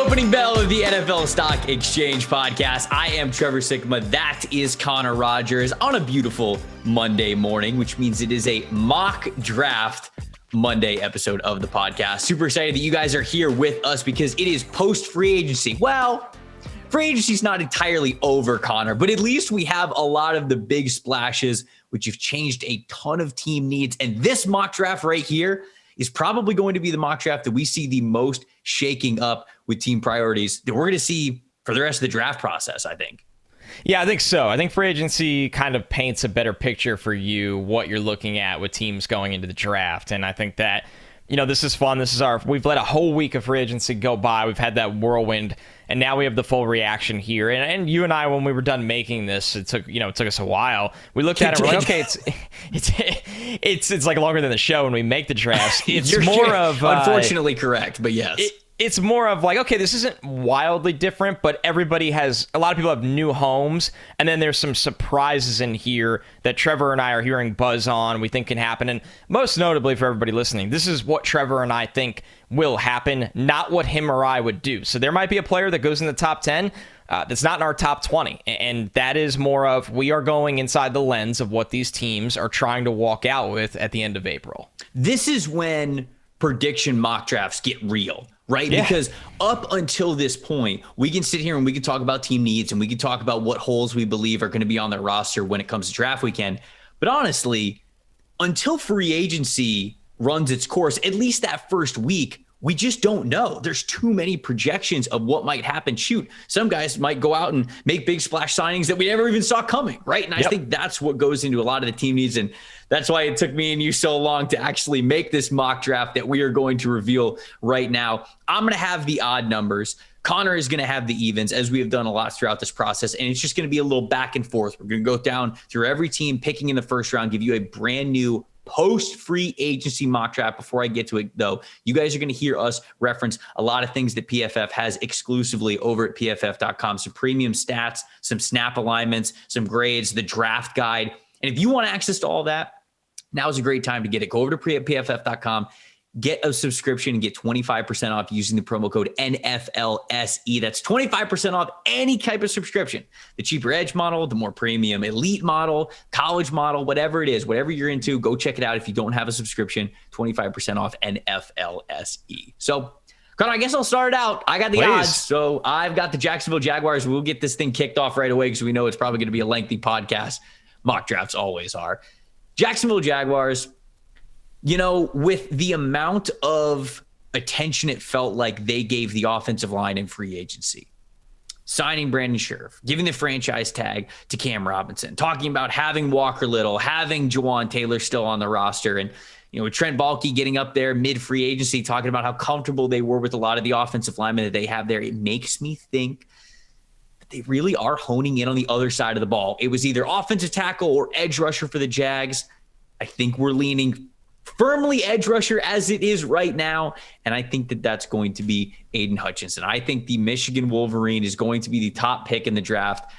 opening bell of the NFL Stock Exchange podcast. I am Trevor Sikkema. That is Connor Rogers on a beautiful Monday morning, which means it is a mock draft Monday episode of the podcast. Super excited that you guys are here with us because it is post free agency. Well, free agency is not entirely over, Connor, but at least we have a lot of the big splashes, which have changed a ton of team needs. And this mock draft right here is probably going to be the mock draft that we see the most shaking up with team priorities that we're going to see for the rest of the draft process, I think. Yeah, I think so. I think free agency kind of paints a better picture for you, what you're looking at with teams going into the draft. And I think that, this is fun. We've let a whole week of free agency go by. We've had that whirlwind, and now we have the full reaction here. And you and I, when we were done making this, it took us a while. We looked at it, we're like, okay, it's like longer than the show when we make the drafts. It's more of unfortunately correct, but yes. It's more of like, okay, this isn't wildly different, but a lot of people have new homes, and then there's some surprises in here that Trevor and I are hearing buzz on, we think can happen. And most notably for everybody listening, this is what Trevor and I think will happen, not what him or I would do. So there might be a player that goes in the top 10 that's not in our top 20. And that is more of, we are going inside the lens of what these teams are trying to walk out with at the end of April. This is when prediction mock drafts get real. Right? Yeah. Because up until this point, we can sit here and we can talk about team needs and we can talk about what holes we believe are going to be on their roster when it comes to draft weekend. But honestly, until free agency runs its course, at least that first week, we just don't know. There's too many projections of what might happen. Shoot, some guys might go out and make big splash signings that we never even saw coming, right? And I think that's what goes into a lot of the team needs. And that's why it took me and you so long to actually make this mock draft that we are going to reveal right now. I'm going to have the odd numbers. Connor is going to have the evens, as we have done a lot throughout this process. And it's just going to be a little back and forth. We're going to go down through every team, picking in the first round, give you a brand new post-free agency mock draft. Before I get to it, though, you guys are going to hear us reference a lot of things that PFF has exclusively over at PFF.com. Some premium stats, some snap alignments, some grades, the draft guide. And if you want access to all that, now is a great time to get it. Go over to PFF.com, get a subscription, and get 25% off using the promo code NFLSE. That's 25% off any type of subscription. The cheaper Edge model, the more premium Elite model, college model, whatever it is, whatever you're into, go check it out. If you don't have a subscription, 25% off NFLSE. So, Connor, I guess I'll start it out. I got the odds. So I've got the Jacksonville Jaguars. We'll get this thing kicked off right away because we know it's probably going to be a lengthy podcast. Mock drafts always are. Jacksonville Jaguars, with the amount of attention it felt like they gave the offensive line in free agency, signing Brandon Scherff, giving the franchise tag to Cam Robinson, talking about having Walker Little, having Jawan Taylor still on the roster, and with Trent Baalke getting up there mid-free agency, talking about how comfortable they were with a lot of the offensive linemen that they have there, it makes me think that they really are honing in on the other side of the ball. It was either offensive tackle or edge rusher for the Jags. I think we're leaning firmly edge rusher as it is right now. And I think that that's going to be Aiden Hutchinson. I think the Michigan Wolverine is going to be the top pick in the draft.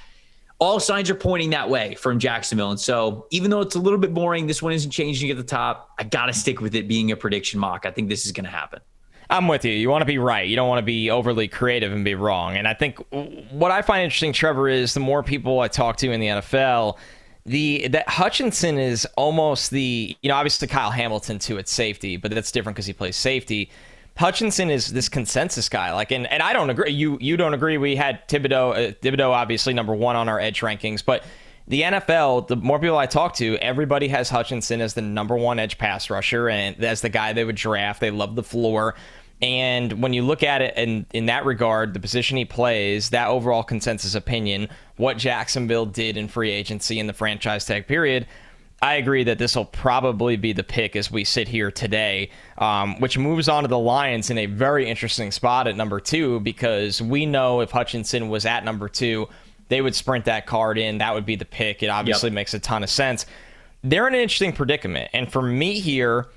All signs are pointing that way from Jacksonville. And so even though it's a little bit boring, this one isn't changing at the top. I got to stick with it being a prediction mock. I think this is going to happen. I'm with you. You want to be right. You don't want to be overly creative and be wrong. And I think what I find interesting, Trevor, is the more people I talk to in the NFL, that Hutchinson is almost obviously Kyle Hamilton too at safety, but that's different because he plays safety. Hutchinson is this consensus guy, and I don't agree. You don't agree. We had Thibodeau obviously number one on our edge rankings, but the NFL, the more people I talk to, everybody has Hutchinson as the number one edge pass rusher and as the guy they would draft. They love the floor. And when you look at it in that regard, the position he plays, that overall consensus opinion, what Jacksonville did in free agency in the franchise tag period, I agree that this will probably be the pick as we sit here today, which moves on to the Lions in a very interesting spot at number 2, because we know if Hutchinson was at number 2, they would sprint that card in. That would be the pick. It obviously makes a ton of sense. They're in an interesting predicament. And for me here,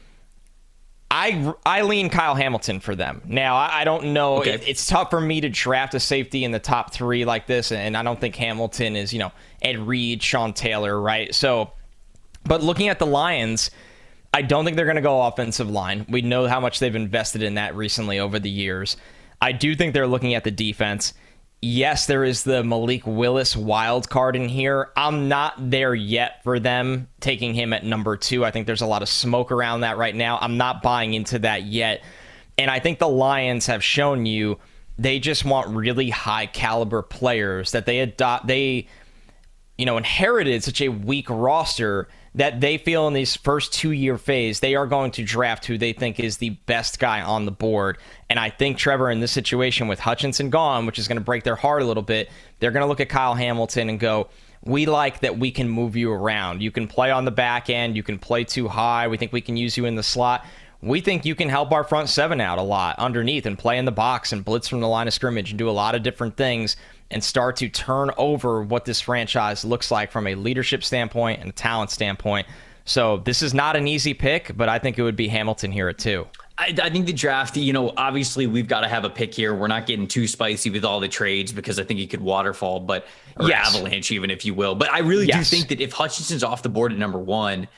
I lean Kyle Hamilton for them. Now, I don't know. Okay. It's tough for me to draft a safety in the top 3 like this, and I don't think Hamilton is, Ed Reed, Sean Taylor, right? So, but looking at the Lions, I don't think they're going to go offensive line. We know how much they've invested in that recently over the years. I do think they're looking at the defense. Yes, there is the Malik Willis wild card in here. I'm not there yet for them taking him at number 2. I think there's a lot of smoke around that right now. I'm not buying into that yet. And I think the Lions have shown you they just want really high caliber players that they inherited such a weak roster that they feel in this first 2-year phase, they are going to draft who they think is the best guy on the board. And I think Trevor, in this situation with Hutchinson gone, which is going to break their heart a little bit, they're going to look at Kyle Hamilton and go, we like that we can move you around. You can play on the back end. You can play too high. We think we can use you in the slot. We think you can help our front 7 out a lot underneath and play in the box and blitz from the line of scrimmage and do a lot of different things and start to turn over what this franchise looks like from a leadership standpoint and a talent standpoint. So this is not an easy pick, but I think it would be Hamilton here at 2. I think the draft, obviously we've got to have a pick here. We're not getting too spicy with all the trades because I think it could waterfall, or avalanche even, if you will. But I really do think that if Hutchinson's off the board at number 1,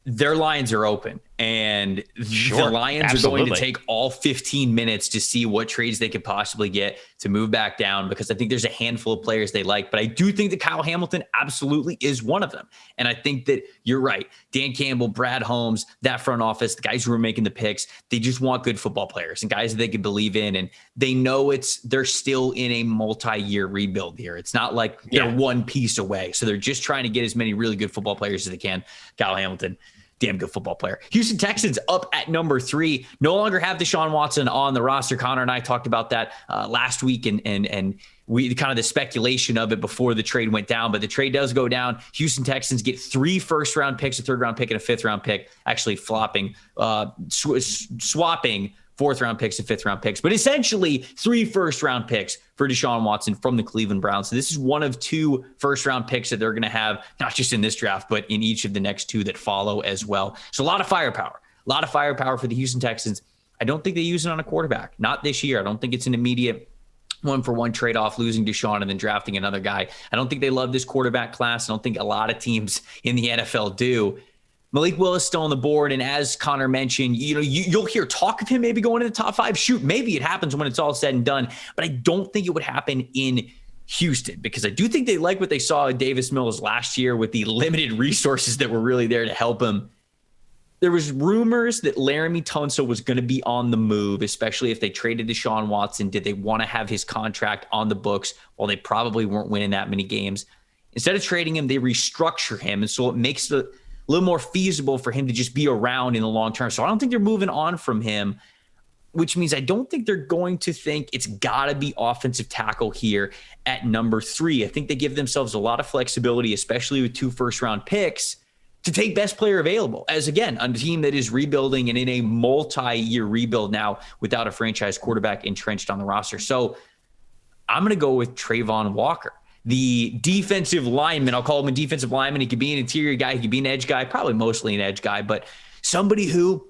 their lines are open, and the Lions are going to take all 15 minutes to see what trades they could possibly get to move back down, because I think there's a handful of players they like. But I do think that Kyle Hamilton absolutely is one of them. And I think that you're right. Dan Campbell, Brad Holmes, that front office, the guys who are making the picks, they just want good football players and guys that they can believe in. And they know they're still in a multi-year rebuild here. It's not like they're one piece away. So they're just trying to get as many really good football players as they can. Kyle Hamilton, damn good football player. Houston Texans up at number 3, no longer have Deshaun Watson on the roster. Connor and I talked about that last week, and we kind of the speculation of it before the trade went down, but the trade does go down. Houston Texans get 3 first-round picks, a third-round pick, and a fifth-round pick, actually swapping fourth-round picks and fifth-round picks, but essentially 3 first-round picks for Deshaun Watson from the Cleveland Browns. So this is one of 2 first-round picks that they're going to have, not just in this draft, but in each of the next 2 that follow as well. So a lot of firepower for the Houston Texans. I don't think they use it on a quarterback, not this year. I don't think it's an immediate one-for-one trade-off, losing Deshaun and then drafting another guy. I don't think they love this quarterback class. I don't think a lot of teams in the NFL do. Malik Willis still on the board, and as Connor mentioned, you'll hear talk of him maybe going in the top 5. Shoot, maybe it happens when it's all said and done, but I don't think it would happen in Houston, because I do think they like what they saw at Davis Mills last year with the limited resources that were really there to help him. There was rumors that Laramie Tunsil was going to be on the move, especially if they traded Deshaun Watson. Did they want to have his contract on the books? Well, they probably weren't winning that many games. Instead of trading him, they restructure him, and so it makes it a little more feasible for him to just be around in the long term. So I don't think they're moving on from him, which means I don't think they're going to think it's got to be offensive tackle here at number 3. I think they give themselves a lot of flexibility, especially with 2 first-round picks, to take best player available, as, again, a team that is rebuilding and in a multi-year rebuild now without a franchise quarterback entrenched on the roster. So I'm going to go with Trayvon Walker, the defensive lineman. I'll call him a defensive lineman. He could be an interior guy. He could be an edge guy, probably mostly an edge guy, but somebody who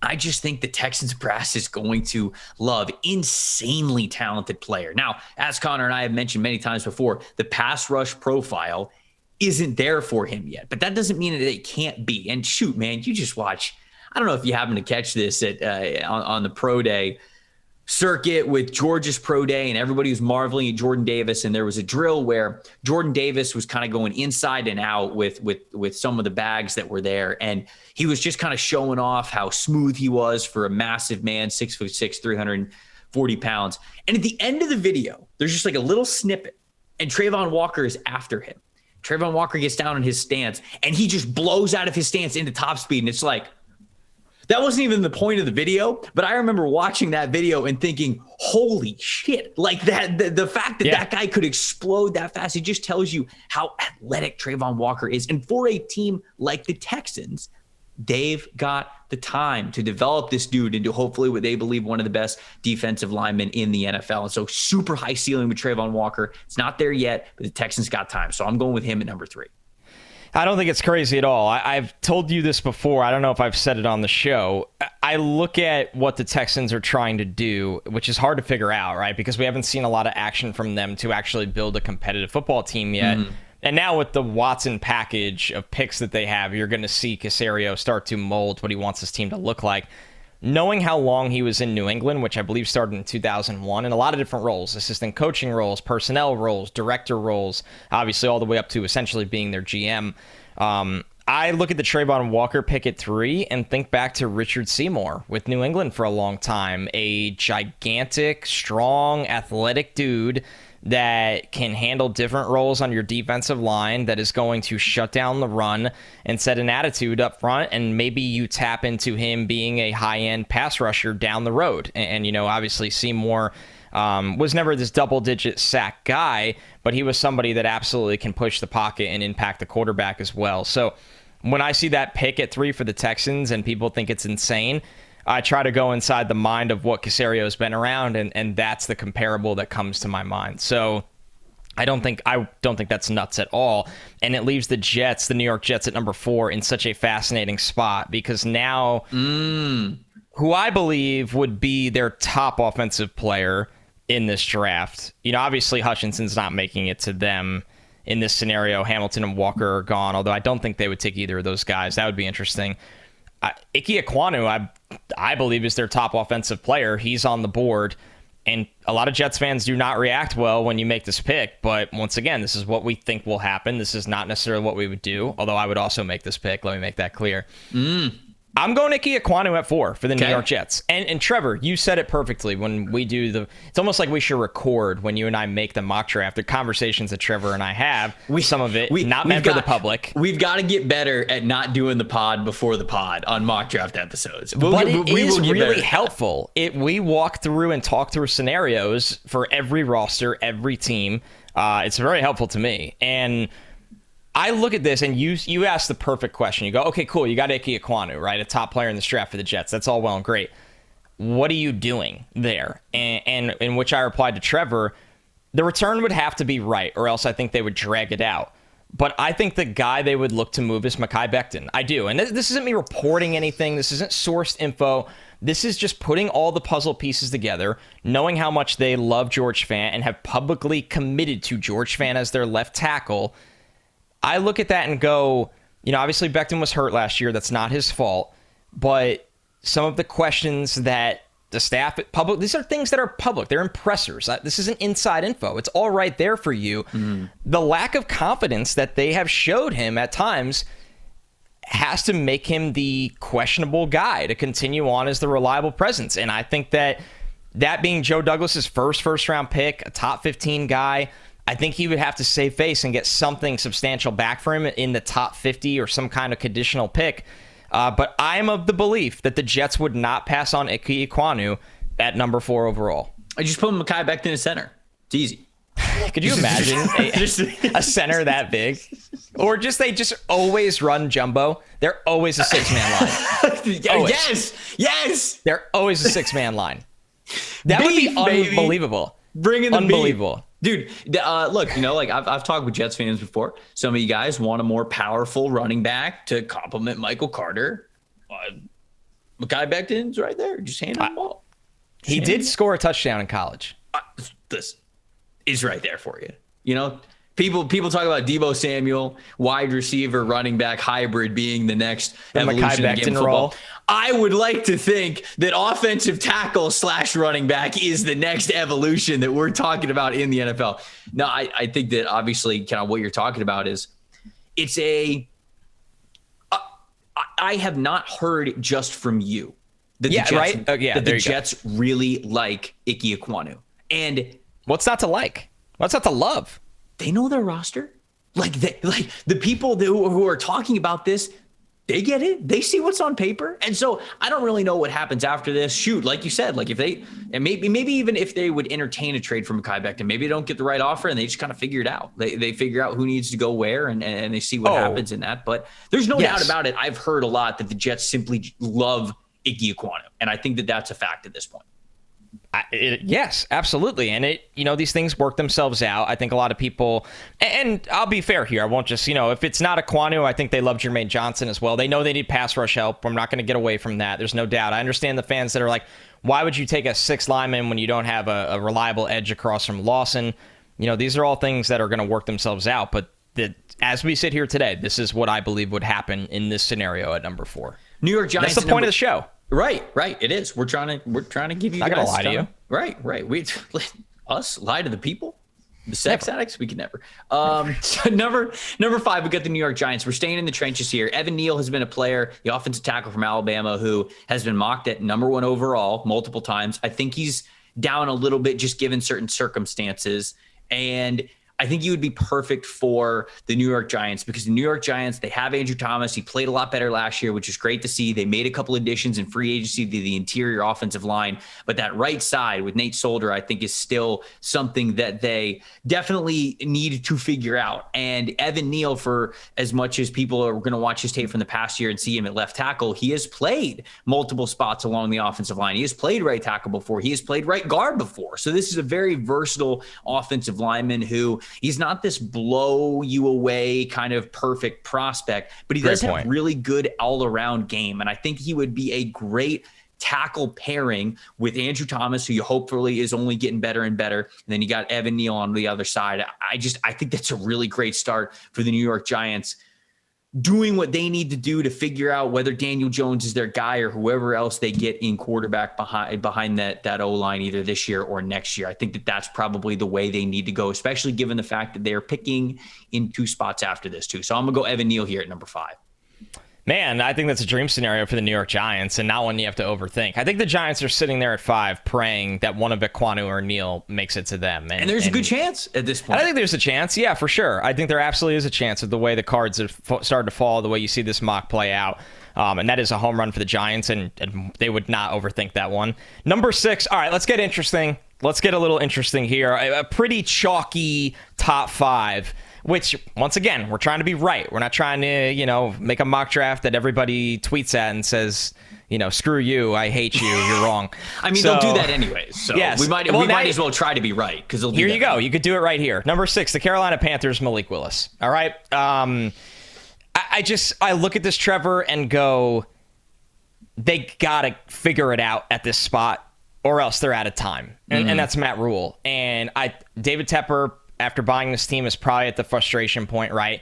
I just think the Texans brass is going to love. Insanely talented player. Now, as Connor and I have mentioned many times before, the pass rush profile isn't there for him yet, but that doesn't mean that it can't be. And shoot, man, you just watch. I don't know if you happen to catch this on the pro day circuit with Georgia's pro day, and everybody was marveling at Jordan Davis. And there was a drill where Jordan Davis was kind of going inside and out with some of the bags that were there. And he was just kind of showing off how smooth he was for a massive man, 6'6", 340 pounds. And at the end of the video, there's just like a little snippet, and Trayvon Walker is after him. Trayvon Walker gets down in his stance, and he just blows out of his stance into top speed. And it's like, that wasn't even the point of the video, but I remember watching that video and thinking, holy shit, like that, the fact that that guy could explode that fast, it just tells you how athletic Trayvon Walker is. And for a team like the Texans, they've got the time to develop this dude into hopefully what they believe one of the best defensive linemen in the NFL. And so super high ceiling with Trayvon Walker. It's not there yet, but the Texans got time. So I'm going with him at number 3. I don't think it's crazy at all. I've told you this before. I don't know if I've said it on the show. I look at what the Texans are trying to do, which is hard to figure out, right? Because we haven't seen a lot of action from them to actually build a competitive football team yet. Mm-hmm. And now with the Watson package of picks that they have, you're going to see Caserio start to mold what he wants his team to look like. knowing how long he was in New England, which I believe started in 2001, in a lot of different roles, assistant coaching roles, personnel roles, director roles, obviously all the way up to essentially being their GM. I look at the Trayvon Walker pick at 3 and think back to Richard Seymour with New England for a long time, a gigantic, strong, athletic dude that can handle different roles on your defensive line, that is going to shut down the run and set an attitude up front, and maybe you tap into him being a high-end pass rusher down the road. And obviously Seymour was never this double-digit sack guy, but he was somebody that absolutely can push the pocket and impact the quarterback as well. So when I see that pick at 3 for the Texans and people think it's insane, I try to go inside the mind of what Caserio's been around, and that's the comparable that comes to my mind. So I don't think that's nuts at all. And it leaves the Jets, the New York Jets, at number 4 in such a fascinating spot, because now who I believe would be their top offensive player in this draft. Obviously Hutchinson's not making it to them in this scenario. Hamilton and Walker are gone, although I don't think they would take either of those guys. That would be interesting. Ike Ekwonu, I believe, is their top offensive player. He's on the board, and a lot of Jets fans do not react well when you make this pick. But once again, this is what we think will happen. This is not necessarily what we would do, although I would also make this pick. Let me make that clear. I'm going Ike Ekwonu at 4 for the New York Jets. And Trevor, you said it perfectly when we do it's almost like we should record when you and I make the mock draft. The conversations that Trevor and I have, some of it not meant for the public. We've got to get better at not doing the pod before the pod on mock draft episodes. But it is really helpful. We walk through and talk through scenarios for every roster, every team. It's very helpful to me. And I look at this, and you ask the perfect question. You go, okay, cool, you got Ike Ekwonu, right? A top player in this draft for the Jets. That's all well and great. What are you doing there? And in which I replied to Trevor, the return would have to be right, or else I think they would drag it out. But I think the guy they would look to move is Mekhi Becton. I do. And this isn't me reporting anything. This isn't sourced info. This is just putting all the puzzle pieces together, knowing how much they love George Fant and have publicly committed to George Fant as their left tackle. I look at that and go, obviously Becton was hurt last year. That's not his fault. But some of the questions that the staff at public, these are things that are public. They're impressors. This isn't inside info. It's all right there for you. The lack of confidence that they have showed him at times has to make him the questionable guy to continue on as the reliable presence. And I think that being Joe Douglas's first round pick, a top 15 guy, I think he would have to save face and get something substantial back for him in the top 50 or some kind of conditional pick. But I'm of the belief that the Jets would not pass on Ike Ekwonu at number 4 overall. I just put Mekhi Becton in center. It's easy. Could you imagine a center that big? Or they just always run jumbo. They're always a 6-man line. Yes. They're always a 6-man line. That would be unbelievable. Bringing the unbelievable. Dude, look, I've talked with Jets fans before. Some of you guys want a more powerful running back to complement Michael Carter. Mekhi Becton's right there. Just hand him the ball. He did score a touchdown in college. This is right there for you. People talk about Deebo Samuel, wide receiver, running back hybrid being the next evolution of the game of football. I would like to think that offensive tackle / running back is the next evolution that we're talking about in the NFL. No, I think that obviously kind of what you're talking about is I have not heard just from you that the Jets really like Ike Ekwonu. And what's not to like? What's not to love? They know their roster. Like the people who are talking about this, they get it. They see what's on paper. And so I don't really know what happens after this. Shoot, like you said, like if they, and maybe even if they would entertain a trade from Mekhi Becton, maybe they don't get the right offer and they just kind of figure it out. They figure out who needs to go where and they see what happens in that. But there's no doubt about it. I've heard a lot that the Jets simply love Ike Ekwonu. And I think that that's a fact at this point. Yes, absolutely. And these things work themselves out. I think a lot of people, and I'll be fair here. I won't just, if it's not Ekwonu, I think they love Jermaine Johnson as well. They know they need pass rush help. I'm not going to get away from that. There's no doubt. I understand the fans that are like, why would you take a 6 lineman when you don't have a reliable edge across from Lawson? These are all things that are going to work themselves out. But as we sit here today, this is what I believe would happen in this scenario at number 4. New York Giants. That's the point of the show. Right. It is. We're trying to give you. Not gonna lie to you. Right. We us lie to the people. The sex addicts, we can never. So number 5, we got the New York Giants. We're staying in the trenches here. Evan Neal has been a player, the offensive tackle from Alabama, who has been mocked at number 1 overall multiple times. I think he's down a little bit just given certain circumstances. And I think he would be perfect for the New York Giants because the New York Giants, they have Andrew Thomas. He played a lot better last year, which is great to see. They made a couple additions in free agency to the interior offensive line. But that right side with Nate Solder, I think, is still something that they definitely need to figure out. And Evan Neal, for as much as people are going to watch his tape from the past year and see him at left tackle, he has played multiple spots along the offensive line. He has played right tackle before. He has played right guard before. So this is a very versatile offensive lineman who he's not this blow you away kind of perfect prospect, but he does have really good all-around game. And I think he would be a great tackle pairing with Andrew Thomas, who hopefully is only getting better and better. And then you got Evan Neal on the other side. I think that's a really great start for the New York Giants, doing what they need to do to figure out whether Daniel Jones is their guy or whoever else they get in quarterback behind that O-line either this year or next year. I think that's probably the way they need to go, especially given the fact that they're picking in 2 spots after this too. So I'm going to go Evan Neal here at number 5. Man, I think that's a dream scenario for the New York Giants and not one you have to overthink. I think the Giants are sitting there at 5 praying that one of Ekwonu or Neal makes it to them. And there's a good chance at this point. I think there's a chance, yeah, for sure. I think there absolutely is a chance of the way the cards have started to fall, the way you see this mock play out. And that is a home run for the Giants, and they would not overthink that one. Number 6, all right, let's get interesting. Let's get a little interesting here. A pretty chalky top 5. Which, once again, we're trying to be right. We're not trying to, make a mock draft that everybody tweets at and says, screw you, I hate you, you're wrong. I mean, they'll do that anyways. So yes. we might as well try to be right. Because here you go. You could do it right here. Number 6, the Carolina Panthers, Malik Willis. All right. I look at this, Trevor, and go, they got to figure it out at this spot or else they're out of time. And that's Matt Rule. And David Tepper, after buying this team, is probably at the frustration point, right?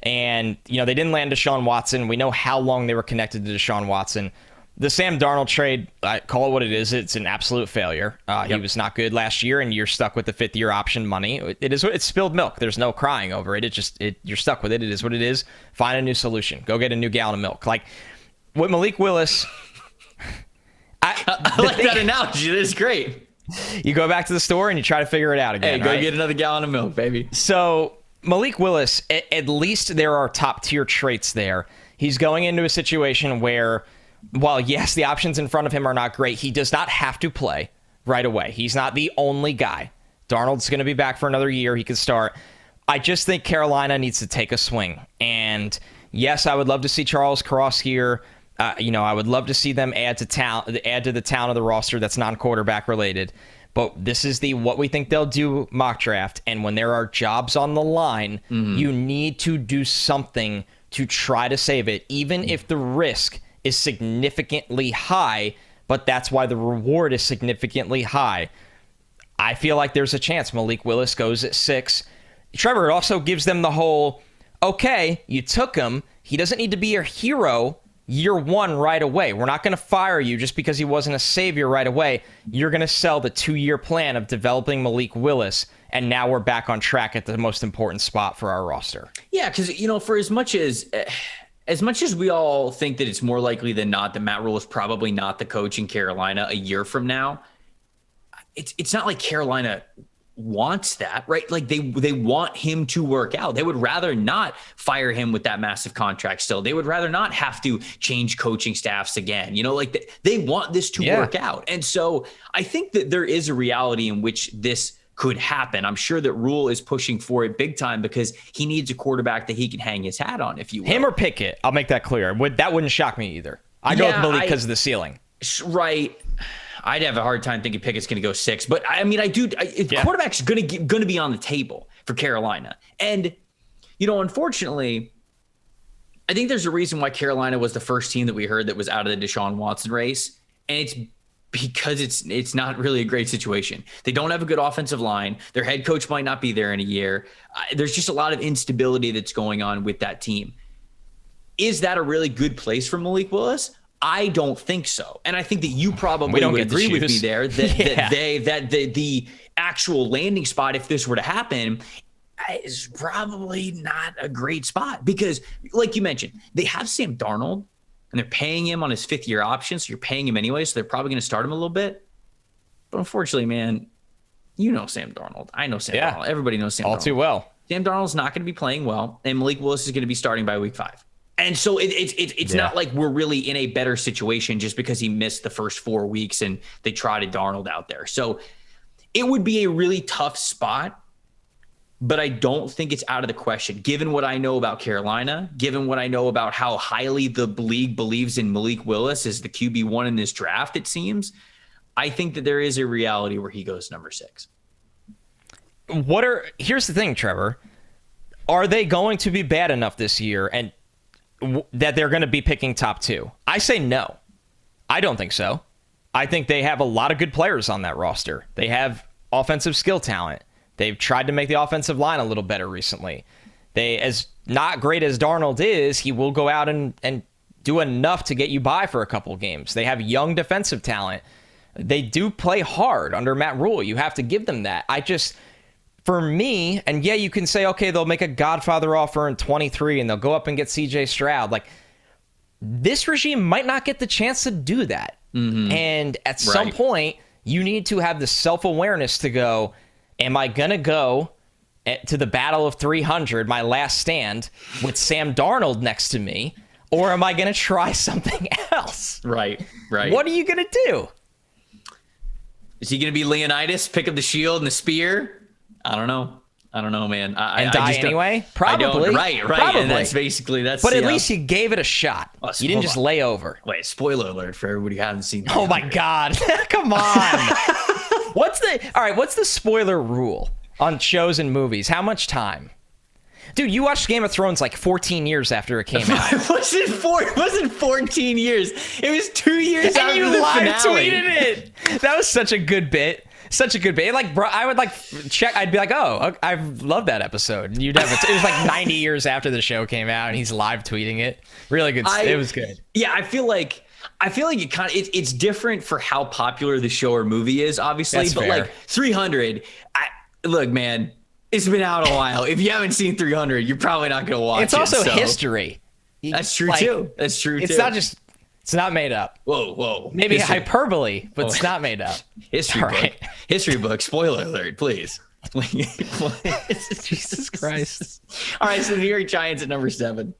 And, they didn't land Deshaun Watson. We know how long they were connected to Deshaun Watson. The Sam Darnold trade, I call it what it is. It's an absolute failure. He was not good last year, and you're stuck with the 5th-year option money. It's spilled milk. There's no crying over it. You're stuck with it. It is what it is. Find a new solution. Go get a new gallon of milk. Like, with Malik Willis... I like that analogy. That is great. You go back to the store and you try to figure it out again. Hey, go get another gallon of milk, baby. So Malik Willis, at least there are top tier traits there. He's going into a situation where, while yes, the options in front of him are not great, he does not have to play right away. He's not the only guy. Darnold's going to be back for another year. He could start. I just think Carolina needs to take a swing. And yes, I would love to see Charles Cross here. I would love to see them add to the town of the roster that's non-quarterback related. But this is what we think they'll do mock draft. And when there are jobs on the line, you need to do something to try to save it, even if the risk is significantly high. But that's why the reward is significantly high. I feel like there's a chance Malik Willis goes at 6. Trevor, it also gives them the whole, okay, you took him. He doesn't need to be your hero year 1 right away. We're not going to fire you just because he wasn't a savior right away. You're going to sell the 2-year plan of developing Malik Willis, and now we're back on track at the most important spot for our roster. Yeah, because, for as much as we all think that it's more likely than not that Matt Rule is probably not the coach in Carolina a year from now, it's not like Carolina wants that, right? Like they want him to work out. They would rather not fire him with that massive contract still. They would rather not have to change coaching staffs again. They want this to work out. And so I think that there is a reality in which this could happen. I'm sure that Rule is pushing for it big time because he needs a quarterback that he can hang his hat on, if you will. Him or Pickett, I'll make that clear. That wouldn't shock me either. I go with Malik because of the ceiling. Right. I'd have a hard time thinking Pickett's going to go 6, but I mean, quarterback's going to be on the table for Carolina. And, unfortunately, I think there's a reason why Carolina was the first team that we heard that was out of the Deshaun Watson race. And it's because it's not really a great situation. They don't have a good offensive line. Their head coach might not be there in a year. There's just a lot of instability that's going on with that team. Is that a really good place for Malik Willis? I don't think so. And I think that you probably don't would get to agree with me choose. there that the actual landing spot, if this were to happen, is probably not a great spot because, like you mentioned, they have Sam Darnold and they're paying him on his 5th-year option. So you're paying him anyway. So they're probably going to start him a little bit. But unfortunately, man, you know Sam Darnold. I know Sam Darnold. Everybody knows Sam Darnold. All too well. Sam Darnold's not going to be playing well, and Malik Willis is going to be starting by week 5. And so it's not like we're really in a better situation just because he missed the first 4 weeks and they trotted Darnold out there. So it would be a really tough spot, but I don't think it's out of the question. Given what I know about Carolina, given what I know about how highly the league believes in Malik Willis as the QB1 in this draft, it seems, I think that there is a reality where he goes number 6. Here's the thing, Trevor. Are they going to be bad enough this year and that they're going to be picking top 2? I say no. I don't think so. I think they have a lot of good players on that roster. They have offensive skill talent. They've tried to make the offensive line a little better recently. As not great as Darnold is, he will go out and do enough to get you by for a couple of games. They have young defensive talent. They do play hard under Matt Rule. You have to give them that. For me, and yeah, you can say, okay, they'll make a Godfather offer in 23 and they'll go up and get CJ Stroud. Like, this regime might not get the chance to do that. Mm-hmm. And at some point, you need to have the self-awareness to go, am I going to go to the battle of 300, my last stand, with Sam Darnold next to me, or am I going to try something else? Right. What are you going to do? Is he going to be Leonidas, pick up the shield and the spear? I don't know, man. And die anyway? Probably. Right. Probably. And that's basically. But at least you gave it a shot. You didn't just lay over. Wait, spoiler alert for everybody who hasn't seen that. Oh, my God. Come on. What's the spoiler rule on shows and movies? How much time? Dude, you watched Game of Thrones like 14 years after it came out. It wasn't 14 years. It was 2 years after the finale. And you live tweeted it. That was such a good bit. Such a good bit. Like, bro, I would check. I'd be like, oh, I love that episode. And you'd have it. It was like 90 years after the show came out, and he's live tweeting it. Really good. It was good. Yeah, I feel like it kind of it's different for how popular the show or movie is, obviously. That's but fair. Like 300, look, man, it's been out a while. If you haven't seen 300, you're probably not going to watch it. It's also history. That's true too. That's true too. It's not made up. Whoa. Maybe hyperbole, but it's not made up. History book. Spoiler alert, please. Jesus Christ. All right, so the New York Giants at number 7.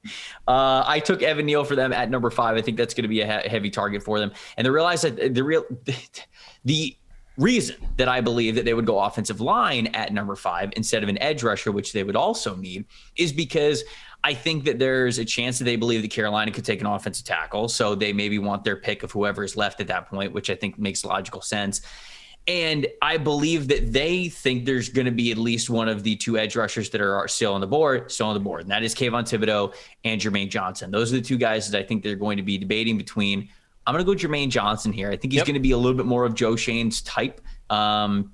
I took Evan Neal for them at number 5. I think that's going to be a heavy target for them. And they realized that the reason that I believe that they would go offensive line at number 5 instead of an edge rusher, which they would also need, is because I think that there's a chance that they believe that Carolina could take an offensive tackle. So they maybe want their pick of whoever is left at that point, which I think makes logical sense. And I believe that they think there's going to be at least one of the 2 edge rushers that are still on the board. And that is Kayvon Thibodeau and Jermaine Johnson. Those are the 2 guys that I think they're going to be debating between. I'm going to go Jermaine Johnson here. I think he's going to be a little bit more of Joe Shane's type. I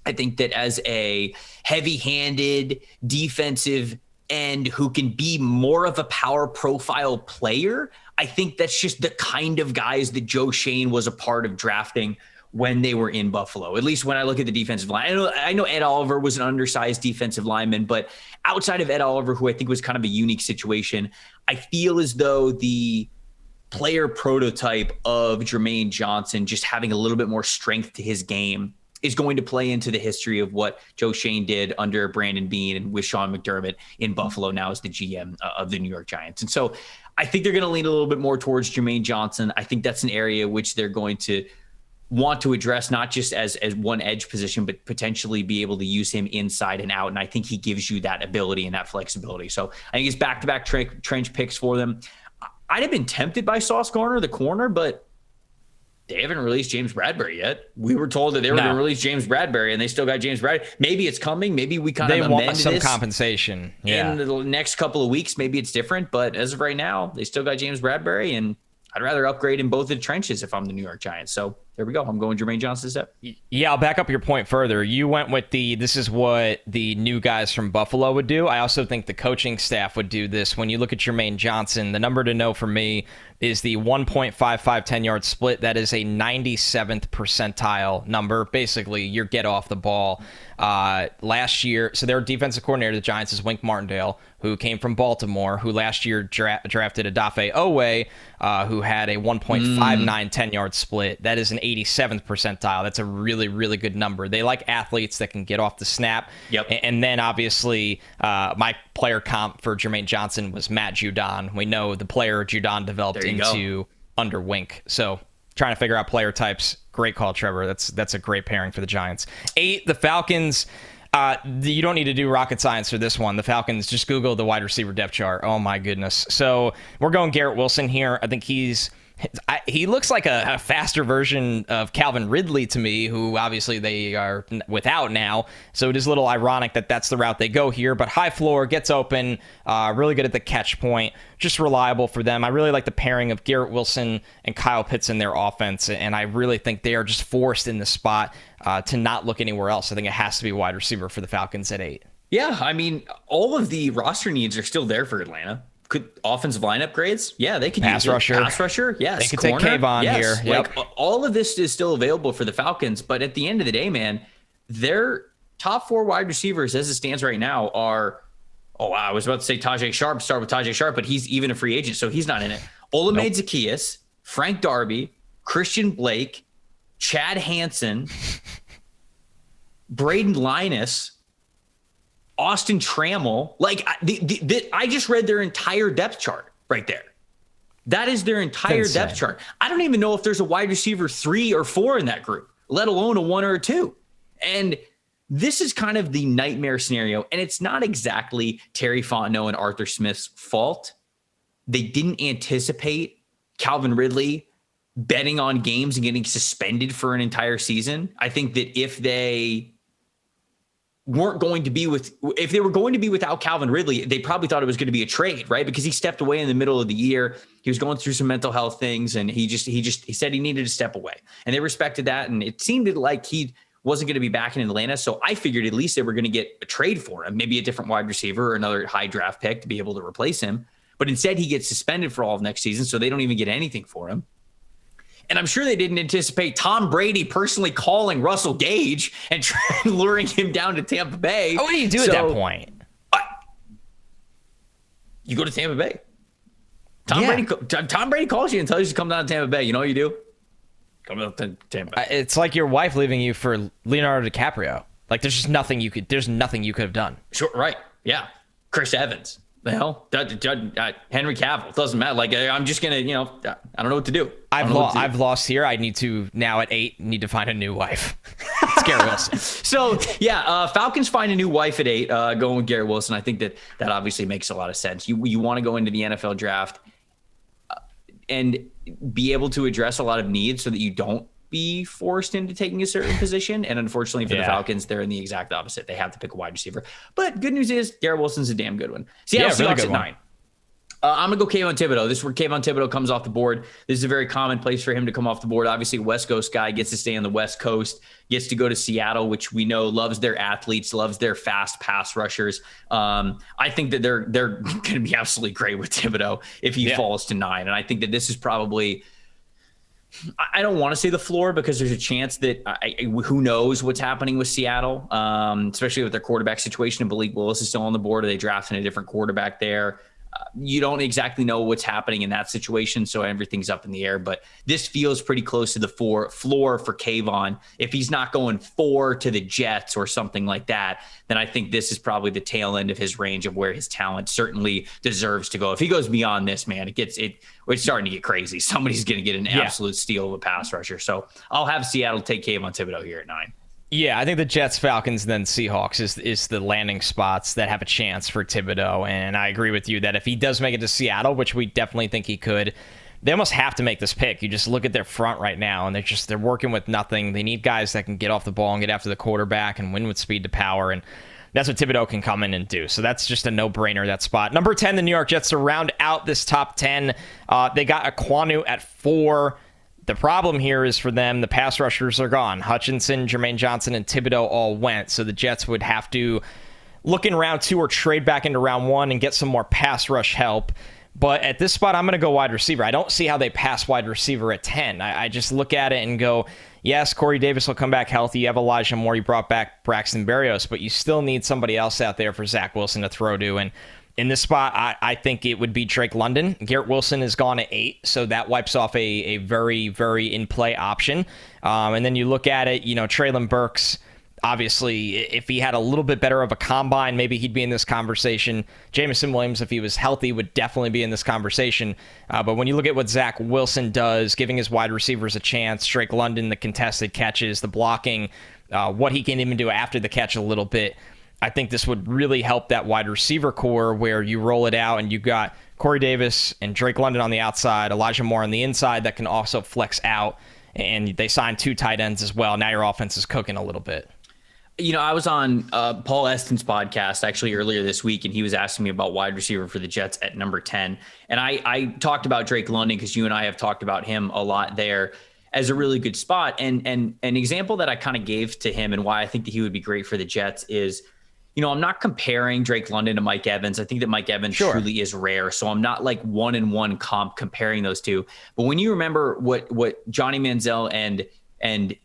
think that as a heavy-handed defensive end who can be more of a power profile player, I think that's just the kind of guys that Joe Shane was a part of drafting when they were in Buffalo. At least when I look at the defensive line. I know Ed Oliver was an undersized defensive lineman, but outside of Ed Oliver, who I think was kind of a unique situation, I feel as though the player prototype of Jermaine Johnson just having a little bit more strength to his game is going to play into the history of what Joe Shane did under Brandon Beane and with Sean McDermott in Buffalo now as the GM of the New York Giants. And so I think they're going to lean a little bit more towards Jermaine Johnson. I think that's an area which they're going to want to address, not just as one edge position, but potentially be able to use him inside and out. And I think he gives you that ability and that flexibility. So I think it's back-to-back trench picks for them. I'd have been tempted by Sauce Gardner, the corner, but they haven't released James Bradbury yet. We were told that they were going to release James Bradbury, and they still got James Bradbury. Maybe it's coming. Maybe we kind of amend some this compensation in the next couple of weeks. Maybe it's different, but as of right now, they still got James Bradbury, and I'd rather upgrade in both the trenches if I'm the New York Giants. So there we go. I'm going Jermaine Johnson instead. Yeah, I'll back up your point further. You went with this is what the new guys from Buffalo would do. I also think the coaching staff would do this. When you look at Jermaine Johnson, the number to know for me is the 1.55 10-yard split. That is a 97th percentile number. Basically, your get off the ball. Last year, so their defensive coordinator, the Giants, is Wink Martindale, who came from Baltimore, who last year drafted Odafe Owe, who had a 1.59 10-yard split. That is an 87th percentile. That's a really, really good number. They like athletes that can get off the snap. Yep. And then, obviously, my player comp for Jermaine Johnson was Matt Judon. We know the player Judon developed into under Wink. So trying to figure out player types. Great call, Trevor. That's a great pairing for the Giants. 8, the Falcons. You don't need to do rocket science for this one. The Falcons, just Google the wide receiver depth chart. Oh, my goodness. So we're going Garrett Wilson here. I think he looks like a faster version of Calvin Ridley to me, who obviously they are without now. So it is a little ironic that that's the route they go here. But high floor, gets open, really good at the catch point, just reliable for them. I really like the pairing of Garrett Wilson and Kyle Pitts in their offense, and I really think they are just forced in the spot to not look anywhere else. I think it has to be wide receiver for the Falcons at 8. Yeah, I mean, all of the roster needs are still there for Atlanta. Could offensive line upgrades? Yeah, they could pass use rusher. Pass rusher, yes. They could take Kayvon here. Yep. Like, all of this is still available for the Falcons, but at the end of the day, man, their top 4 wide receivers as it stands right now are, I was about to say Tajay Sharp, start with Tajay Sharp, but he's even a free agent, so he's not in it. Olamide Zaccheaus, Frank Darby, Christian Blake, Chad Hansen, Braden Linus, Austin Trammell. Like, I just read their entire depth chart right there. That is their entire depth chart. I don't even know if there's a wide receiver 3 or 4 in that group, let alone a 1 or a 2. And this is kind of the nightmare scenario. And it's not exactly Terry Fontenot and Arthur Smith's fault. They didn't anticipate Calvin Ridley betting on games and getting suspended for an entire season. I think that if they were going to be without Calvin Ridley, they probably thought it was going to be a trade, right? Because he stepped away in the middle of the year. He was going through some mental health things, and he said he needed to step away, and they respected that. And it seemed like he wasn't going to be back in Atlanta. So I figured at least they were going to get a trade for him, maybe a different wide receiver or another high draft pick to be able to replace him. But instead he gets suspended for all of next season. So they don't even get anything for him. And I'm sure they didn't anticipate Tom Brady personally calling Russell Gage and luring him down to Tampa Bay. What do you do at that point? You go to Tampa Bay. Tom Brady calls you and tells you to come down to Tampa Bay. You know what you do? Come down to Tampa Bay. It's like your wife leaving you for Leonardo DiCaprio. Like, there's just nothing you could have done. Sure, right. Yeah. Chris Evans. The hell? Henry Cavill. Doesn't matter. Like, I'm just going to, I don't know what to do. I've lost here. I need to, now at 8, need to find a new wife. It's Garrett Wilson. So, yeah, Falcons find a new wife at 8, going with Garrett Wilson. I think that obviously makes a lot of sense. You want to go into the NFL draft and be able to address a lot of needs so that you don't be forced into taking a certain position. And unfortunately for the Falcons, they're in the exact opposite. They have to pick a wide receiver. But good news is Garrett Wilson's a damn good one. Seattle Seahawks at 9. I'm going to go Kayvon Thibodeau. This is where Kayvon Thibodeau comes off the board. This is a very common place for him to come off the board. Obviously, West Coast guy, gets to stay on the West Coast, gets to go to Seattle, which we know loves their athletes, loves their fast pass rushers. I think that they're going to be absolutely great with Thibodeau if he falls to 9. And I think that this is probably, I don't want to say the floor, because there's a chance that who knows what's happening with Seattle, especially with their quarterback situation. And Malik Willis is still on the board. Or they drafted a different quarterback there. You don't exactly know what's happening in that situation, so everything's up in the air. But this feels pretty close to the floor for Kayvon. If he's not going 4 to the Jets or something like that, then I think this is probably the tail end of his range of where his talent certainly deserves to go. If he goes beyond this, man, it's starting to get crazy. Somebody's going to get an absolute steal of a pass rusher. So I'll have Seattle take Kayvon Thibodeau here at 9. Yeah, I think the Jets, Falcons, then Seahawks is the landing spots that have a chance for Thibodeau. And I agree with you that if he does make it to Seattle, which we definitely think he could, they almost have to make this pick. You just look at their front right now, and they're working with nothing. They need guys that can get off the ball and get after the quarterback and win with speed to power. And that's what Thibodeau can come in and do. So that's just a no-brainer, that spot. Number 10, the New York Jets, to round out this top 10. They got Ekwonu at 4. The problem here is for them, the pass rushers are gone. Hutchinson, Jermaine Johnson, and Thibodeau all went, so the Jets would have to look in round 2 or trade back into round 1 and get some more pass rush help. But at this spot, I'm going to go wide receiver. I don't see how they pass wide receiver at 10. I just look at it and go, yes, Corey Davis will come back healthy. You have Elijah Moore. You brought back Braxton Berrios, but you still need somebody else out there for Zach Wilson to throw to. And in this spot, I think it would be Drake London. Garrett Wilson is gone at 8, so that wipes off a very, very in-play option. And then you look at it, Treylon Burks, obviously, if he had a little bit better of a combine, maybe he'd be in this conversation. Jamison Williams, if he was healthy, would definitely be in this conversation. But when you look at what Zach Wilson does, giving his wide receivers a chance, Drake London, the contested catches, the blocking, what he can even do after the catch a little bit, I think this would really help that wide receiver core where you roll it out and you got Corey Davis and Drake London on the outside, Elijah Moore on the inside that can also flex out, and they signed 2 tight ends as well. Now your offense is cooking a little bit. I was on Paul Eston's podcast actually earlier this week, and he was asking me about wide receiver for the Jets at number 10. And I talked about Drake London because you and I have talked about him a lot there as a really good spot. And an example that I kind of gave to him and why I think that he would be great for the Jets is, I'm not comparing Drake London to Mike Evans. I think that Mike Evans truly is rare. So I'm not like 1-in-1 comp comparing those two. But when you remember what Johnny Manziel and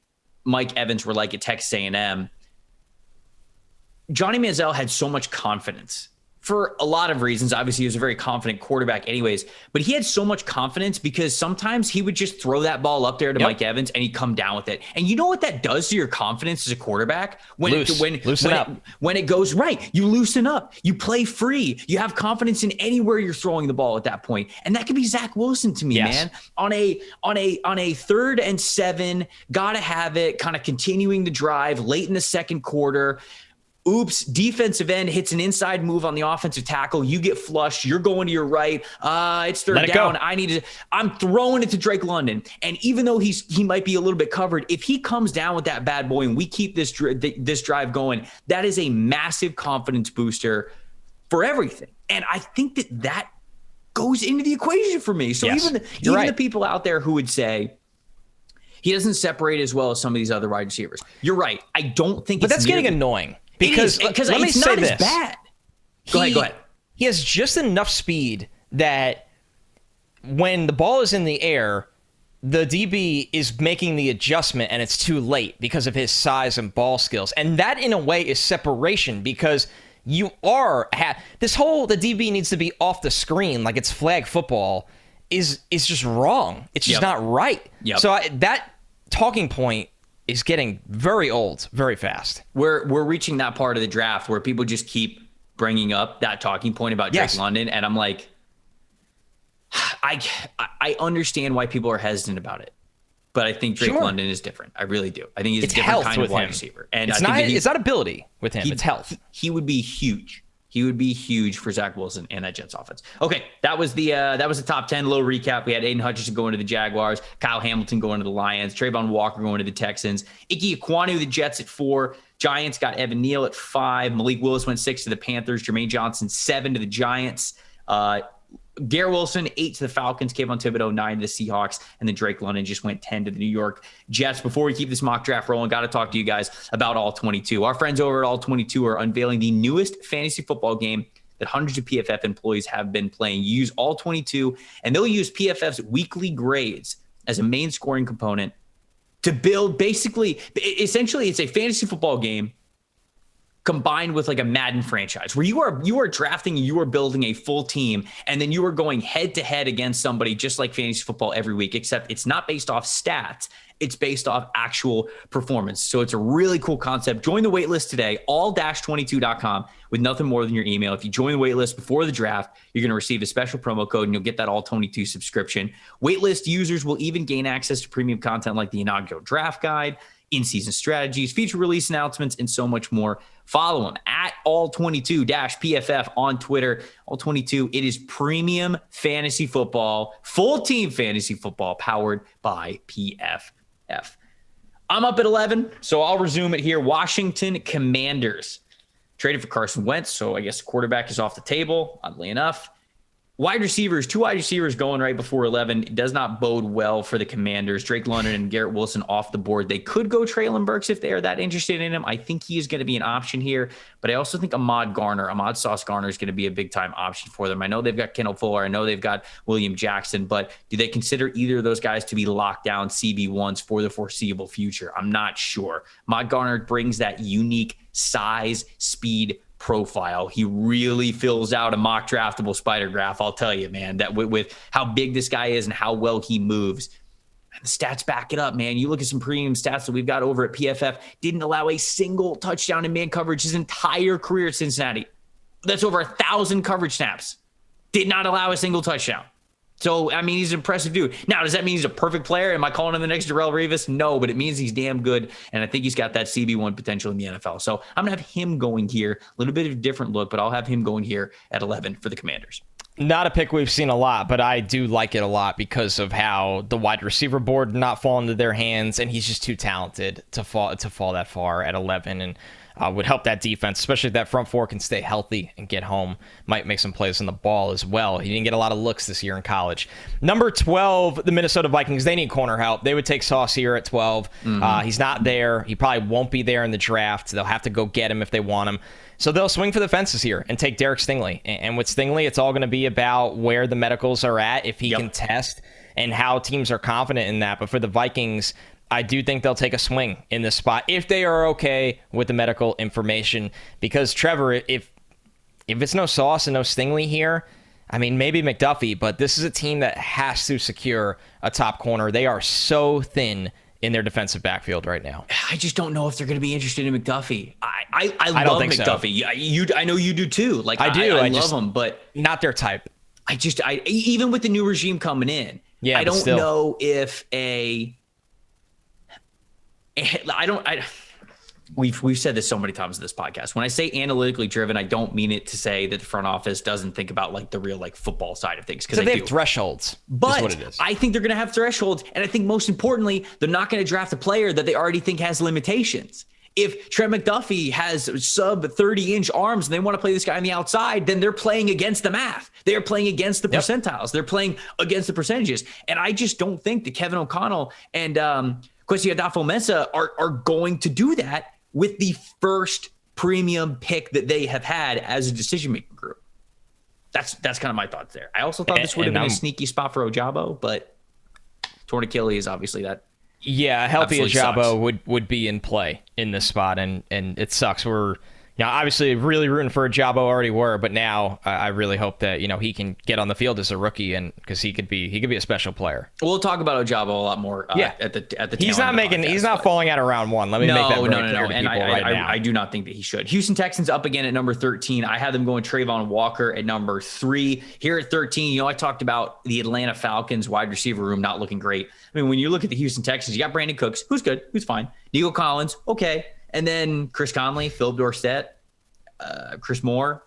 Mike Evans were like at Texas A&M, Johnny Manziel had so much confidence for a lot of reasons. Obviously, he was a very confident quarterback anyways, but he had so much confidence because sometimes he would just throw that ball up there to Mike Evans and he'd come down with it. And you know what that does to your confidence as a quarterback? When it goes right, you loosen up, you play free, you have confidence in anywhere you're throwing the ball at that point. And that could be Zach Wilson to me, man. On a 3rd and 7, gotta have it, kind of continuing the drive late in the second quarter. Oops, defensive end hits an inside move on the offensive tackle. You get flushed. You're going to your right. It's 3rd down. I'm throwing it to Drake London. And even though he might be a little bit covered, if he comes down with that bad boy and we keep this drive going, that is a massive confidence booster for everything. And I think that goes into the equation for me. So even the people out there who would say, he doesn't separate as well as some of these other wide receivers. You're right. I don't think but that's getting annoying. Because let me say this. Bad. Go ahead. He has just enough speed that when the ball is in the air, the DB is making the adjustment and it's too late because of his size and ball skills. And that in a way is separation because the DB needs to be off the screen like it's flag football is just wrong. It's just not right. So that talking point is getting very old very fast. We're reaching that part of the draft where people just keep bringing up that talking point about Drake London, and I'm like, I understand why people are hesitant about it, but I think Drake London is different. I really do. I think he's a different kind of wide receiver, and it's not ability with him; it's health. He would be huge. He would be huge for Zach Wilson and that Jets offense. Okay, that was the top 10. Little recap. We had Aiden Hutchinson going to the Jaguars, Kyle Hamilton going to the Lions, Trayvon Walker going to the Texans, Ike Ekwonu, the Jets at 4. Giants got Evan Neal at 5. Malik Willis went 6 to the Panthers. Jermaine Johnson 7 to the Giants. Garrett Wilson 8 to the Falcons. Kayvon Thibodeau 9 to the Seahawks, and then Drake London just went 10 to the New York Jets. Before we keep this mock draft rolling, got to talk to you guys about All 22. Our friends over at All 22 are unveiling the newest fantasy football game that hundreds of PFF employees have been playing. You use All 22, and they'll use PFF's weekly grades as a main scoring component to build essentially it's a fantasy football game combined with like a Madden franchise where you are drafting, you are building a full team, and then you are going head to head against somebody just like fantasy football every week, except it's not based off stats. It's based off actual performance. So it's a really cool concept. Join the waitlist today, all-22.com, with nothing more than your email. If you join the waitlist before the draft, you're going to receive a special promo code and you'll get that All-22 subscription. Waitlist users will even gain access to premium content like the inaugural draft guide, in-season strategies, feature release announcements, and so much more. Follow them at all22-PFF on Twitter. All22, it is premium fantasy football, full team fantasy football powered by PFF. I'm up at 11, so I'll resume it here. Washington Commanders traded for Carson Wentz, so I guess the quarterback is off the table, oddly enough. Wide receivers, 2 wide receivers going right before 11 does not bode well for the Commanders. Drake London and Garrett Wilson off the board. They could go Treylon Burks if they are that interested in him. I think he is going to be an option here, but I also think Ahmad Sauce Garner is going to be a big-time option for them. I know they've got Kendall Fuller. I know they've got William Jackson, but do they consider either of those guys to be locked down CB1s for the foreseeable future? I'm not sure. Ahmad Garner brings that unique size, speed, profile. He really fills out a mock draftable spider graph. I'll tell you, man, that with how big this guy is and how well he moves, the stats back it up, man. You look at some premium stats that we've got over at PFF, didn't allow a single touchdown in man coverage his entire career at Cincinnati. That's over 1,000 coverage snaps. Did not allow a single touchdown. So, I mean, he's an impressive dude. Now, does that mean he's a perfect player? Am I calling him the next Darrelle Revis? No, but it means he's damn good, and I think he's got that CB1 potential in the NFL. So I'm going to have him going here. A little bit of a different look, but I'll have him going here at 11 for the Commanders. Not a pick we've seen a lot, but I do like it a lot because of how the wide receiver board did not fall into their hands, and he's just too talented to fall that far at 11, and would help that defense, especially if that front four can stay healthy and get home. Might make some plays on the ball as well. He didn't get a lot of looks this year in college. Number 12, the Minnesota Vikings. They need corner help. They would take Sauce here at 12. He's not there. He probably won't be there in the draft. They'll have to go get him if they want him. So they'll swing for the fences here and take Derek Stingley. And with Stingley, it's all going to be about where the medicals are at, if he can test, and how teams are confident in that. But for the Vikings, I do think they'll take a swing in this spot if they are okay with the medical information. Because, Trevor, if it's no Sauce and no Stingley here, I mean, maybe McDuffie, but this is a team that has to secure a top corner. They are so thin in their defensive backfield right now. I just don't know if they're going to be interested in McDuffie. I love McDuffie. So. I know you do too. Like I do. I love him, but not their type. I even with the new regime coming in, I don't know if we've said this so many times in this podcast. When I say analytically driven, I don't mean it to say that the front office doesn't think about like the real like football side of things, because they have thresholds. But is what it is. I think they're going to have thresholds, and I think most importantly, they're not going to draft a player that they already think has limitations. If Trent McDuffie has sub 30-inch arms and they want to play this guy on the outside, then they're playing against the math. They're playing against the percentiles. They're playing against the percentages. And I just don't think that Kevin O'Connell and Kwesi Adafo-Mensah are going to do that with the first premium pick that they have had as a decision-making group. That's kind of my thoughts there. I also thought this would have been a sneaky spot for Ojabo, but torn Achilles, obviously that. Yeah, a healthy Ojabo would be in play in this spot, and it sucks. We're obviously really rooting for Ojabo, already were, but now I really hope that he can get on the field as a rookie, and because he could be a special player. We'll talk about Ojabo a lot more at the he's not falling out of round one. Let me make that very clear to people right now. I do not think that he should. Houston Texans up again at number 13. I had them going Trayvon Walker at number 3. Here at 13, I talked about the Atlanta Falcons wide receiver room not looking great. I mean, when you look at the Houston Texans, you got Brandon Cooks, who's good, who's fine. Nico Collins, okay. And then Chris Conley, Philip Dorsett, Chris Moore,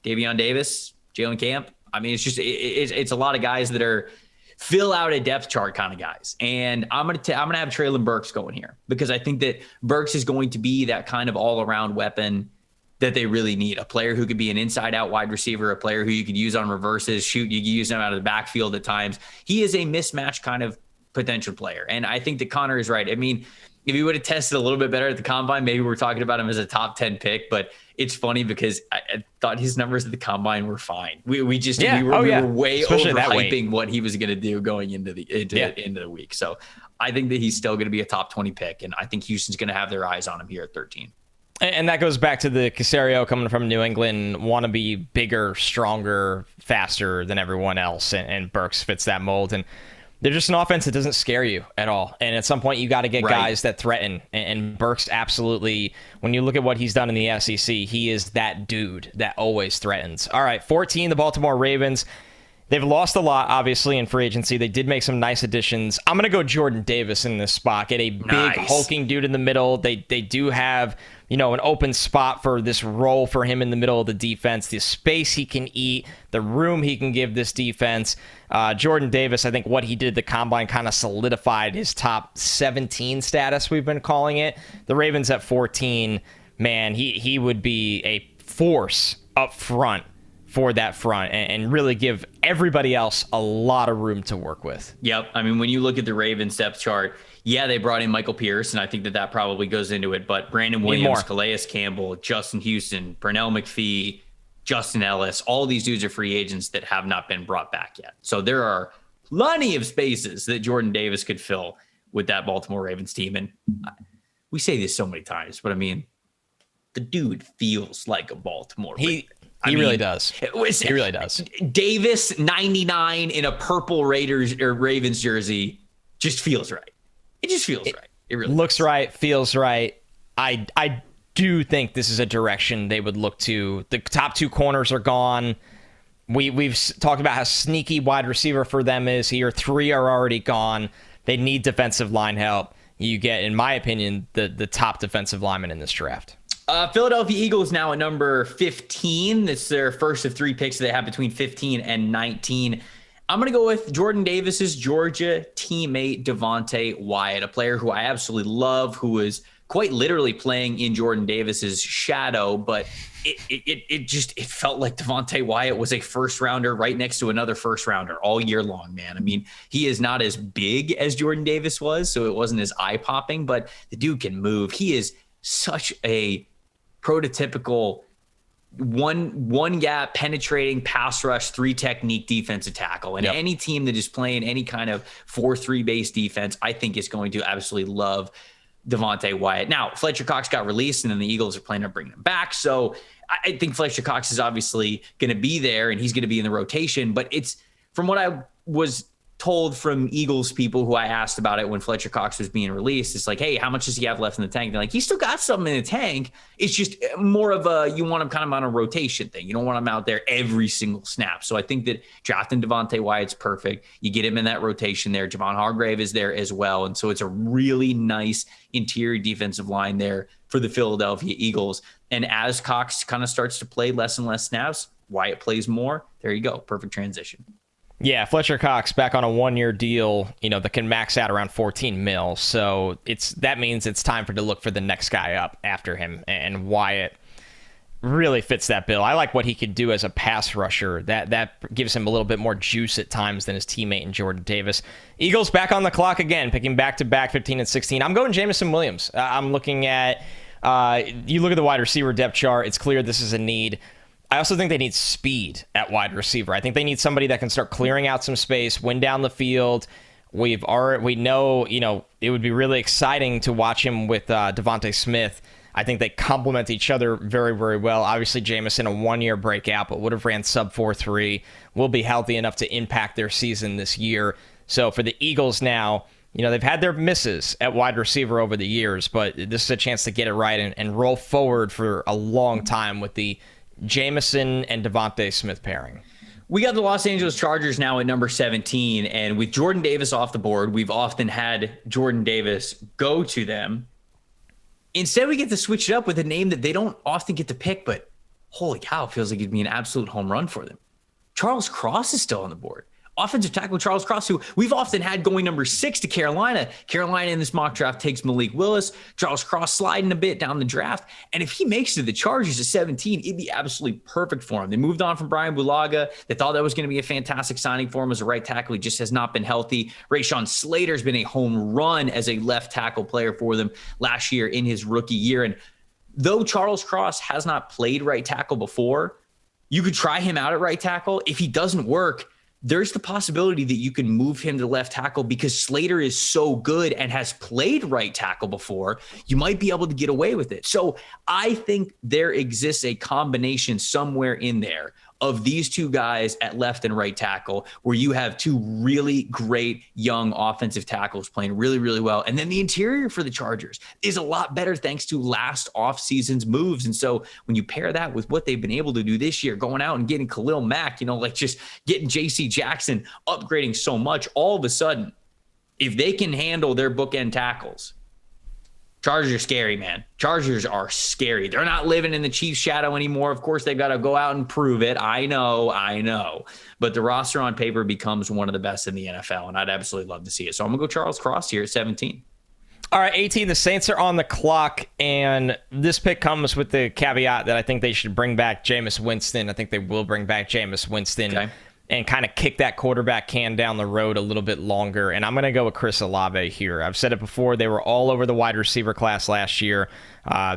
Davion Davis, Jalen Camp. I mean, it's just it's a lot of guys that are fill out a depth chart kind of guys. And I'm gonna have Treylon Burks going here, because I think that Burks is going to be that kind of all around weapon that they really need. A player who could be an inside out wide receiver, a player who you could use on reverses, you could use him out of the backfield at times. He is a mismatch kind of potential player. And I think that Connor is right. I mean, if he would have tested a little bit better at the combine, maybe we're talking about him as a top 10 pick, but it's funny because I thought his numbers at the combine were fine. We were way overhyping what he was going to do going into the week. So I think that he's still going to be a top 20 pick. And I think Houston's going to have their eyes on him here at 13. And that goes back to the Caserio coming from New England, want to be bigger, stronger, faster than everyone else. And Burks fits that mold. And they're just an offense that doesn't scare you at all. And at some point, you got to get guys that threaten. And Burks absolutely, when you look at what he's done in the SEC, he is that dude that always threatens. All right, 14, the Baltimore Ravens. They've lost a lot, obviously, in free agency. They did make some nice additions. I'm going to go Jordan Davis in this spot. Get a big, hulking dude in the middle. They do have, an open spot for this role for him in the middle of the defense, the space he can eat, the room he can give this defense. Jordan Davis, I think what he did at the combine kind of solidified his top 17 status, we've been calling it. The Ravens at 14, man, he would be a force up front for that front and really give everybody else a lot of room to work with. Yep. I mean, when you look at the Ravens depth chart, yeah, they brought in Michael Pierce, and I think that probably goes into it. But Brandon Williams, Calais Campbell, Justin Houston, Pernell McPhee, Justin Ellis, all these dudes are free agents that have not been brought back yet. So there are plenty of spaces that Jordan Davis could fill with that Baltimore Ravens team. And we say this so many times, but I mean, the dude feels like a Baltimore Raven. He really does. He really does. Davis 99 in a purple Raiders or Ravens jersey just feels right. It just feels right. It really looks right, feels right. I do think this is a direction they would look to. The top 2 corners are gone. We've talked about how sneaky wide receiver for them is here. 3 are already gone. They need defensive line help. You get, in my opinion, the top defensive lineman in this draft. Philadelphia Eagles now at number 15. It's their first of 3 picks that they have between 15 and 19. I'm going to go with Jordan Davis's Georgia teammate, Devontae Wyatt, a player who I absolutely love, who is quite literally playing in Jordan Davis's shadow, but it felt like Devontae Wyatt was a first rounder right next to another first rounder all year long, man. I mean, he is not as big as Jordan Davis was, so it wasn't as eye popping, but the dude can move. He is such a prototypical one gap penetrating pass rush 3 technique defensive tackle, and any team that is playing any kind of 4-3 base defense, I think is going to absolutely love Devontae Wyatt. Now, Fletcher Cox got released, and then the Eagles are planning on bringing him back. So I think Fletcher Cox is obviously going to be there, and he's going to be in the rotation. But it's, from what I was told from Eagles people who I asked about it when Fletcher Cox was being released, it's like, hey, how much does he have left in the tank? They're like, he's still got something in the tank. It's just more of you want him kind of on a rotation thing. You don't want him out there every single snap. So I think that drafting Devontae Wyatt's perfect. You get him in that rotation there. Javon Hargrave is there as well. And so it's a really nice interior defensive line there for the Philadelphia Eagles. And as Cox kind of starts to play less and less snaps, Wyatt plays more. There you go. Perfect transition. Yeah, Fletcher Cox back on a 1-year deal, that can max out around 14 mil. So that means it's time to look for the next guy up after him. And Wyatt really fits that bill. I like what he could do as a pass rusher. That gives him a little bit more juice at times than his teammate in Jordan Davis. Eagles back on the clock again, picking back-to-back 15 and 16. I'm going Jamison Williams. I'm looking at, you look at the wide receiver depth chart, it's clear this is a need. I also think they need speed at wide receiver. I think they need somebody that can start clearing out some space, win down the field. We know, it would be really exciting to watch him with Devontae Smith. I think they complement each other very, very well. Obviously, Jamison, a 1-year breakout, but would have ran sub 4.3, will be healthy enough to impact their season this year. So for the Eagles now, they've had their misses at wide receiver over the years, but this is a chance to get it right and roll forward for a long time with the Jamison and Devontae Smith pairing. We got the Los Angeles Chargers now at number 17, and with Jordan Davis off the board, we've often had Jordan Davis go to them. Instead, we get to switch it up with a name that they don't often get to pick, but holy cow, it feels like it'd be an absolute home run for them. Charles Cross is still on the board. Offensive tackle Charles Cross, who we've often had going number 6 to Carolina. Carolina in this mock draft takes Malik Willis. Charles Cross sliding a bit down the draft. And if he makes it to the Chargers at 17, it'd be absolutely perfect for him. They moved on from Brian Bulaga. They thought that was going to be a fantastic signing for him as a right tackle. He just has not been healthy. Rashawn Slater's been a home run as a left tackle player for them last year in his rookie year. And though Charles Cross has not played right tackle before, you could try him out at right tackle. If he doesn't work, there's the possibility that you can move him to left tackle because Slater is so good and has played right tackle before. You might be able to get away with it. So I think there exists a combination somewhere in there of these two guys at left and right tackle where you have two really great young offensive tackles playing really, really well. And then the interior for the Chargers is a lot better thanks to last offseason's moves. And so when you pair that with what they've been able to do this year, going out and getting Khalil Mack, just getting JC Jackson, upgrading so much, all of a sudden, if they can handle their bookend tackles, Chargers are scary, man. Chargers are scary. They're not living in the Chiefs' shadow anymore. Of course, they've got to go out and prove it. I know. But the roster on paper becomes one of the best in the NFL, and I'd absolutely love to see it. So I'm going to go Charles Cross here at 17. All right, 18, the Saints are on the clock, and this pick comes with the caveat that I think they should bring back Jameis Winston. I think they will bring back Jameis Winston and kind of kick that quarterback can down the road a little bit longer, and I'm going to go with Chris Olave here. I've said it before, they were all over the wide receiver class last year.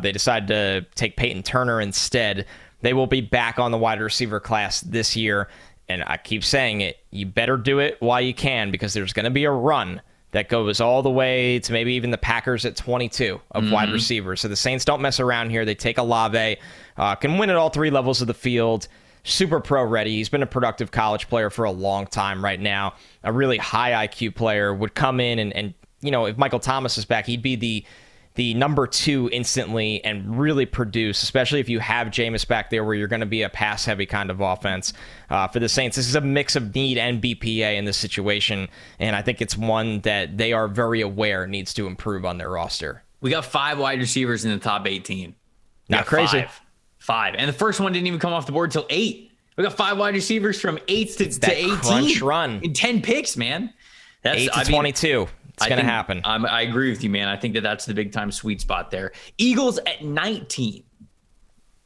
They decided to take Peyton Turner instead. They will be back on the wide receiver class this year, and I keep saying it, you better do it while you can because there's going to be a run that goes all the way to maybe even the Packers at 22 of wide receivers. So the Saints don't mess around here. They take Olave, can win at all three levels of the field, super pro ready. He's been a productive college player for a long time right now. A really high IQ player would come in and you know, if Michael Thomas is back, he'd be the number 2 instantly and really produce, especially if you have Jameis back there where you're going to be a pass-heavy kind of offense for the Saints. This is a mix of need and BPA in this situation, and I think it's one that they are very aware needs to improve on their roster. We got 5 wide receivers in the top 18. Not crazy. Five. And the first one didn't even come off the board until 8. We got 5 wide receivers from 8 to 18. Crunch run. In 10 picks, man. That's 8 to 22. It's going to happen. I agree with you, man. I think that's the big-time sweet spot there. Eagles at 19.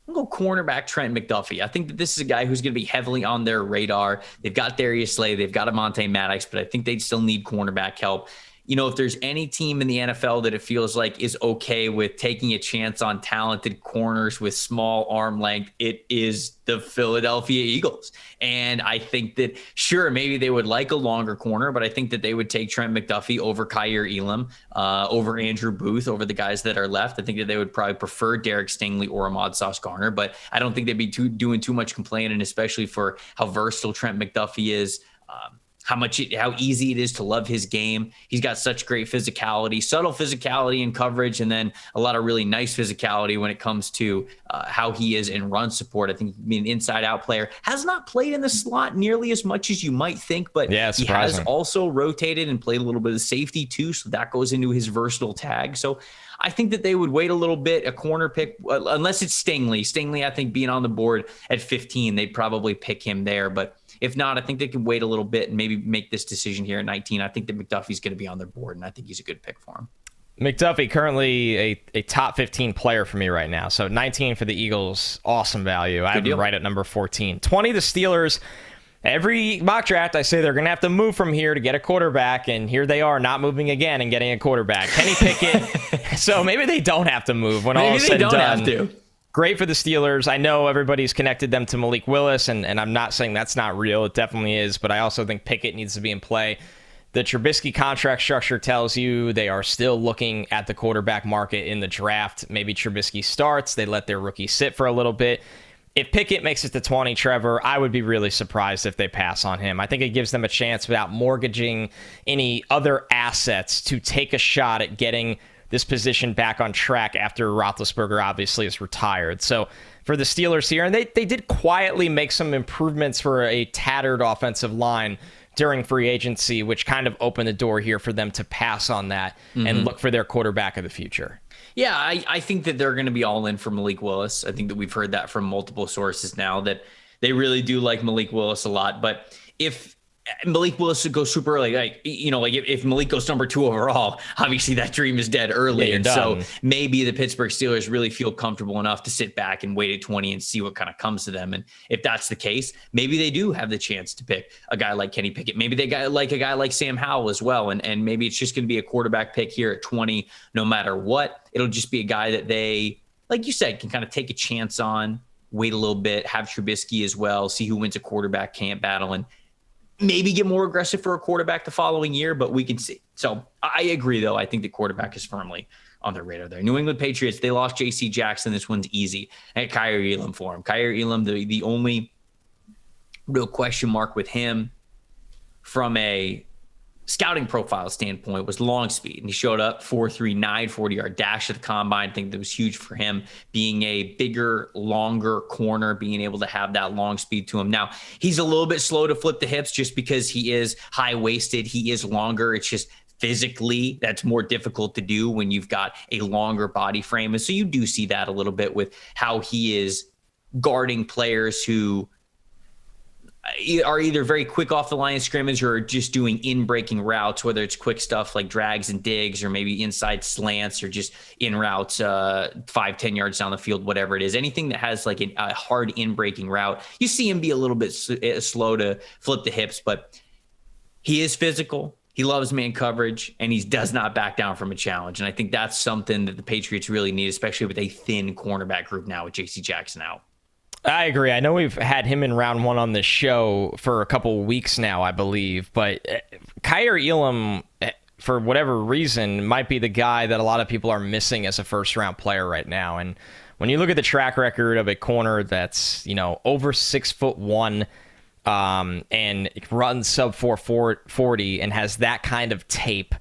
I'm going to go cornerback Trent McDuffie. I think that this is a guy who's going to be heavily on their radar. They've got Darius Slay. They've got Amonte Maddox, but I think they still need cornerback help. You know, if there's any team in the NFL that it feels like is okay with taking a chance on talented corners with small arm length, it is the Philadelphia Eagles. And I think that, sure, maybe they would like a longer corner, but I think that they would take Trent McDuffie over Kyer Elam, over Andrew Booth, over the guys that are left. I think that they would probably prefer Derek Stingley or Ahmad Sauce Garner, but I don't think they'd be doing too much complaining, especially for how versatile Trent McDuffie is. How easy it is to love his game. He's got such great physicality, subtle physicality in coverage, and then a lot of really nice physicality when it comes to how he is in run support. I think he's an inside-out player. Has not played in the slot nearly as much as you might think, but he has also rotated and played a little bit of safety too, so that goes into his versatile tag. So I think that they would wait a little bit, a corner pick, unless it's Stingley. Stingley, I think, being on the board at 15, they'd probably pick him there, but if not, I think they can wait a little bit and maybe make this decision here at 19. I think that McDuffie's going to be on their board, and I think he's a good pick for him. McDuffie, currently a top 15 player for me right now. So 19 for the Eagles, awesome value. I have him right at number 14. 20, the Steelers. Every mock draft, I say they're going to have to move from here to get a quarterback, and here they are not moving again and getting a quarterback. Kenny Pickett. So maybe they don't have to move when all is said and done. Maybe they don't have to. Great for the Steelers. I know everybody's connected them to Malik Willis, and I'm not saying that's not real. It definitely is, but I also think Pickett needs to be in play. The Trubisky contract structure tells you they are still looking at the quarterback market in the draft. Maybe Trubisky starts. They let their rookie sit for a little bit. If Pickett makes it to 20, Trevor, I would be really surprised if they pass on him. I think it gives them a chance without mortgaging any other assets to take a shot at getting this position back on track after Roethlisberger obviously is retired. So for the Steelers here, and they did quietly make some improvements for a tattered offensive line during free agency, which kind of opened the door here for them to pass on that and look for their quarterback of the future. Yeah, I think that they're going to be all in for Malik Willis. I think that we've heard that from multiple sources now, that they really do like Malik Willis a lot. But if Malik Willis goes super early, if Malik goes number 2 overall, obviously that dream is dead early. And so maybe the Pittsburgh Steelers really feel comfortable enough to sit back and wait at 20 and see what kind of comes to them. And if that's the case, maybe they do have the chance to pick a guy like Kenny Pickett. Maybe they got like a guy like Sam Howell as well. And maybe it's just going to be a quarterback pick here at 20, no matter what. It'll just be a guy that they, like you said, can kind of take a chance on, wait a little bit, have Trubisky as well, see who wins a quarterback camp battle, and maybe get more aggressive for a quarterback the following year, but we can see. So I agree, though. I think the quarterback is firmly on their radar there. New England Patriots, they lost J.C. Jackson. This one's easy. And Kyer Elam for him. Kyer Elam, the only real question mark with him from a scouting profile standpoint was long speed. And he showed up 4.39, 40-yard dash at the combine. I think that was huge for him, being a bigger, longer corner, being able to have that long speed to him. Now, he's a little bit slow to flip the hips just because he is high-waisted. He is longer. It's just physically that's more difficult to do when you've got a longer body frame. And so you do see that a little bit with how he is guarding players who are either very quick off the line of scrimmage or just doing in-breaking routes, whether it's quick stuff like drags and digs or maybe inside slants or just in routes 5-10 yards down the field, whatever it is. Anything that has like a hard in-breaking route, you see him be a little bit slow to flip the hips, but he is physical. He loves man coverage, and he does not back down from a challenge. And I think that's something that the Patriots really need, especially with a thin cornerback group now with J.C. Jackson out. I agree. I know we've had him in round one on this show for a couple of weeks now, I believe. But Kaiir Elam, for whatever reason, might be the guy that a lot of people are missing as a first-round player right now. And when you look at the track record of a corner that's, over 6'1", and runs sub 440 and has that kind of tape,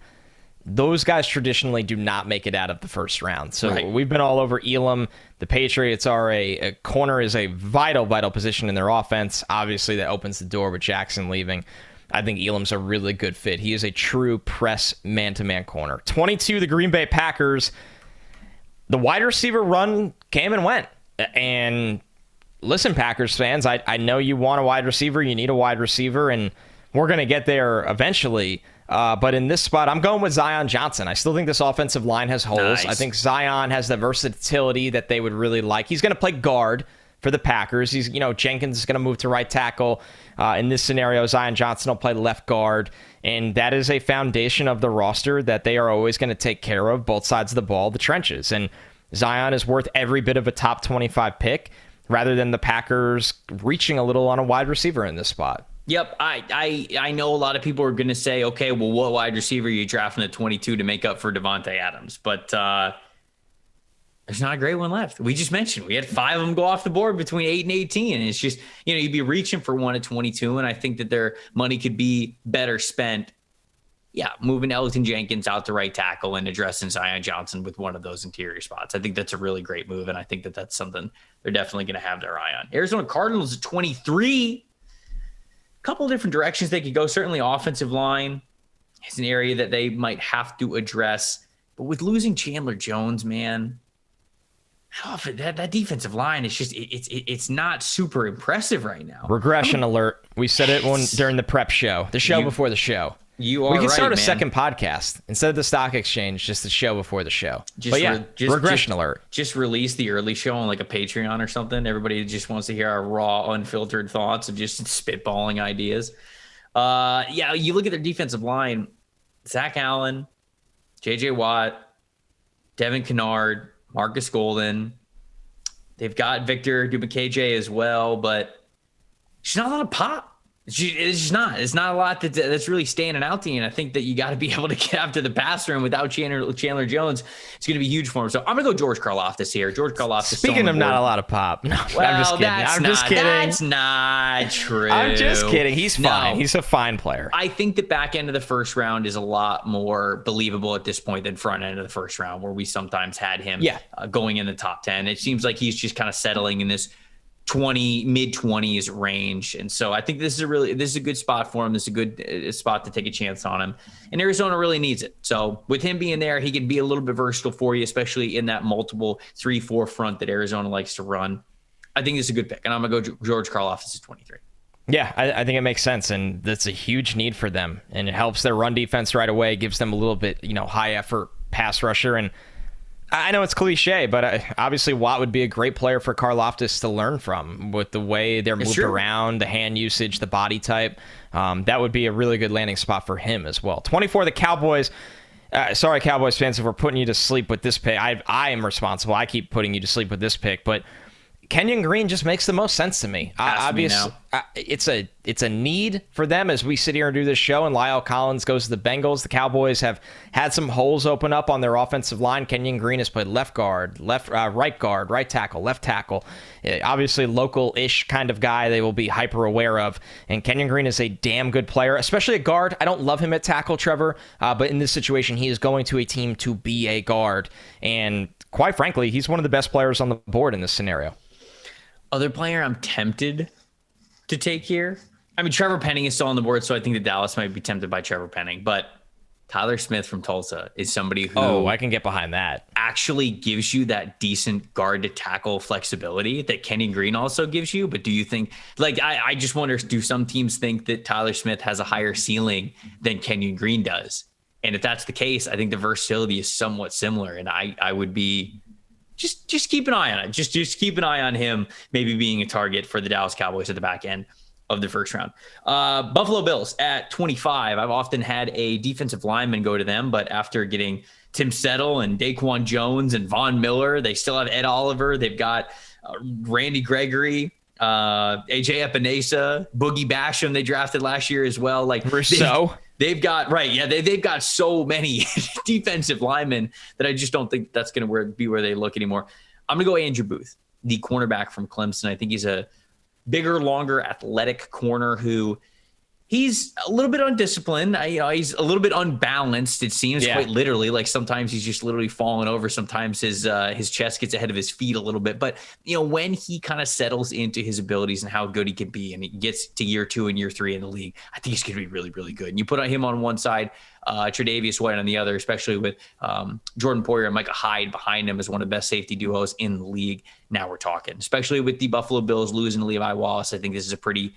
those guys traditionally do not make it out of the first round. So We've been all over Elam. The Patriots are a corner is a vital position in their offense. Obviously, that opens the door with Jackson leaving. I think Elam's a really good fit. He is a true press man-to-man corner. 22, the Green Bay Packers. The wide receiver run came and went. And listen, Packers fans, I know you want a wide receiver. You need a wide receiver, and we're going to get there eventually. But in this spot, I'm going with Zion Johnson. I still think this offensive line has holes. Nice. I think Zion has the versatility that they would really like. He's going to play guard for the Packers. He's, Jenkins is going to move to right tackle. In this scenario, Zion Johnson will play left guard. And that is a foundation of the roster that they are always going to take care of, both sides of the ball, the trenches. And Zion is worth every bit of a top 25 pick rather than the Packers reaching a little on a wide receiver in this spot. Yep, I know a lot of people are going to say, okay, well, what wide receiver are you drafting at 22 to make up for Devontae Adams? But there's not a great one left. We just mentioned we had 5 of them go off the board between 8 and 18. And it's just, you'd be reaching for one at 22. And I think that their money could be better spent. Yeah, moving Elgton Jenkins out to right tackle and addressing Zion Johnson with one of those interior spots. I think that's a really great move. And I think that that's something they're definitely going to have their eye on. Arizona Cardinals at 23. Couple of different directions they could go. Certainly offensive line is an area that they might have to address. But with losing Chandler Jones, man, that defensive line is just it's not super impressive right now. Regression alert. We said it during the prep show, before the show. You are We can start right, a second podcast instead of the stock exchange, just the show before the show. Regression alert. Just release the early show on like a Patreon or something. Everybody just wants to hear our raw, unfiltered thoughts of just spitballing ideas. You look at their defensive line: Zach Allen, J.J. Watt, Devin Kennard, Marcus Golden. They've got Victor Dubakj as well, but it's not a lot of pop. It's just not. It's not a lot that's really standing out to you. And I think that you got to be able to get after the passer. And without Chandler Jones, it's going to be huge for him. So I'm going to go George Karlaftis here. George Karlaftis. Speaking of not a lot of pop. No, well, I'm just kidding. That's not true. I'm just kidding. He's fine. He's a fine player. I think the back end of the first round is a lot more believable at this point than front end of the first round, where we sometimes had him going in the top 10. It seems like he's just kind of settling in this mid-20s range. And so I think this is a good spot for him. This is a good spot to take a chance on him. And Arizona really needs it. So with him being there, he can be a little bit versatile for you, especially in that multiple 3-4 front that Arizona likes to run. I think it's a good pick. And I'm going to go George Karlaftis at 23. Yeah, I think it makes sense. And that's a huge need for them. And it helps their run defense right away, gives them a little bit, high effort pass rusher. And I know it's cliche, but obviously Watt would be a great player for Karlaftis to learn from with the way they're moved around, the hand usage, the body type. That would be a really good landing spot for him as well. 24, the Cowboys. Sorry, Cowboys fans, if we're putting you to sleep with this pick. I am responsible. I keep putting you to sleep with this pick, but Kenyon Green just makes the most sense to me. Obviously, it's a need for them as we sit here and do this show, and Lyle Collins goes to the Bengals. The Cowboys have had some holes open up on their offensive line. Kenyon Green has played left guard, right tackle, left tackle. Obviously, local-ish kind of guy they will be hyper aware of. And Kenyon Green is a damn good player, especially a guard. I don't love him at tackle, Trevor, but in this situation, he is going to a team to be a guard. And quite frankly, he's one of the best players on the board in this scenario. Other player I'm tempted to take here. I mean, Trevor Penning is still on the board, so I think that Dallas might be tempted by Trevor Penning. But Tyler Smith from Tulsa is somebody who I can get behind that. Actually gives you that decent guard to tackle flexibility that Kenyon Green also gives you. But do you think, like, I just wonder, do some teams think that Tyler Smith has a higher ceiling than Kenyon Green does? And if that's the case, I think the versatility is somewhat similar. And I would be just keep an eye on it. Just keep an eye on him maybe being a target for the Dallas Cowboys at the back end of the first round. Buffalo Bills at 25. I've often had a defensive lineman go to them, but after getting Tim Settle and Daquan Jones and Von Miller, they still have Ed Oliver. They've got Randy Gregory, AJ Epinesa, Boogie Basham they drafted last year as well. Like Rousseau. They've got they've got so many defensive linemen that I just don't think that's going to be where they look anymore. I'm going to go Andrew Booth, the cornerback from Clemson. I think he's a bigger, longer, athletic corner who he's a little bit undisciplined. He's a little bit unbalanced. It seems quite literally. Like sometimes he's just literally falling over. Sometimes his chest gets ahead of his feet a little bit. But when he kind of settles into his abilities and how good he can be, and he gets to year 2 and year 3 in the league, I think he's going to be really, really good. And you put him on one side, Tre'Davious White on the other, especially with Jordan Poyer and Micah Hyde behind him as one of the best safety duos in the league. Now we're talking, especially with the Buffalo Bills losing Levi Wallace. I think this is a pretty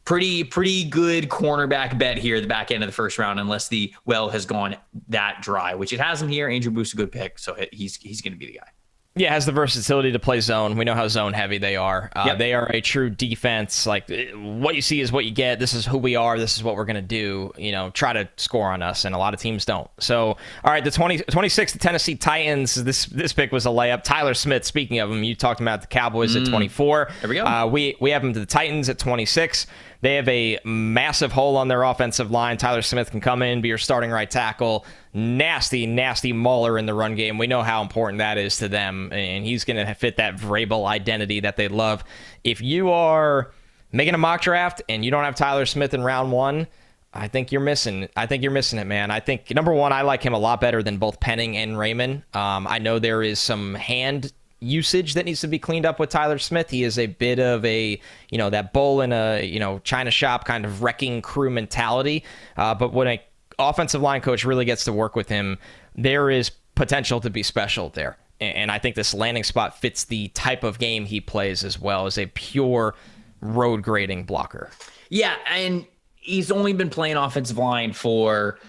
good cornerback bet here at the back end of the first round, unless the well has gone that dry, which it hasn't here. Andrew Booth's a good pick, so he's going to be the guy. Yeah, has the versility to play zone. We know how zone heavy they are. They are a true defense. Like, what you see is what you get. This is who we are. This is what we're going to do. Try to score on us, and a lot of teams don't. So, all right, the 26 the Tennessee Titans. This pick was a layup. Tyler Smith, speaking of him, you talked about the Cowboys at 24. There we go. We have them to the Titans at 26. They have a massive hole on their offensive line. Tyler Smith can come in, be your starting right tackle. Nasty mauler in the run game. We know how important that is to them, and he's going to fit that Vrabel identity that they love. If you are making a mock draft and you don't have Tyler Smith in round 1, I think you're missing it, man. I think, number one, I like him a lot better than both Penning and Raymond. I know there is some hand usage that needs to be cleaned up with Tyler Smith. He is a bit of a, that bull in a, China shop kind of wrecking crew mentality. But when a offensive line coach really gets to work with him, there is potential to be special there. And I think this landing spot fits the type of game he plays as well as a pure road grading blocker. Yeah. And he's only been playing offensive line for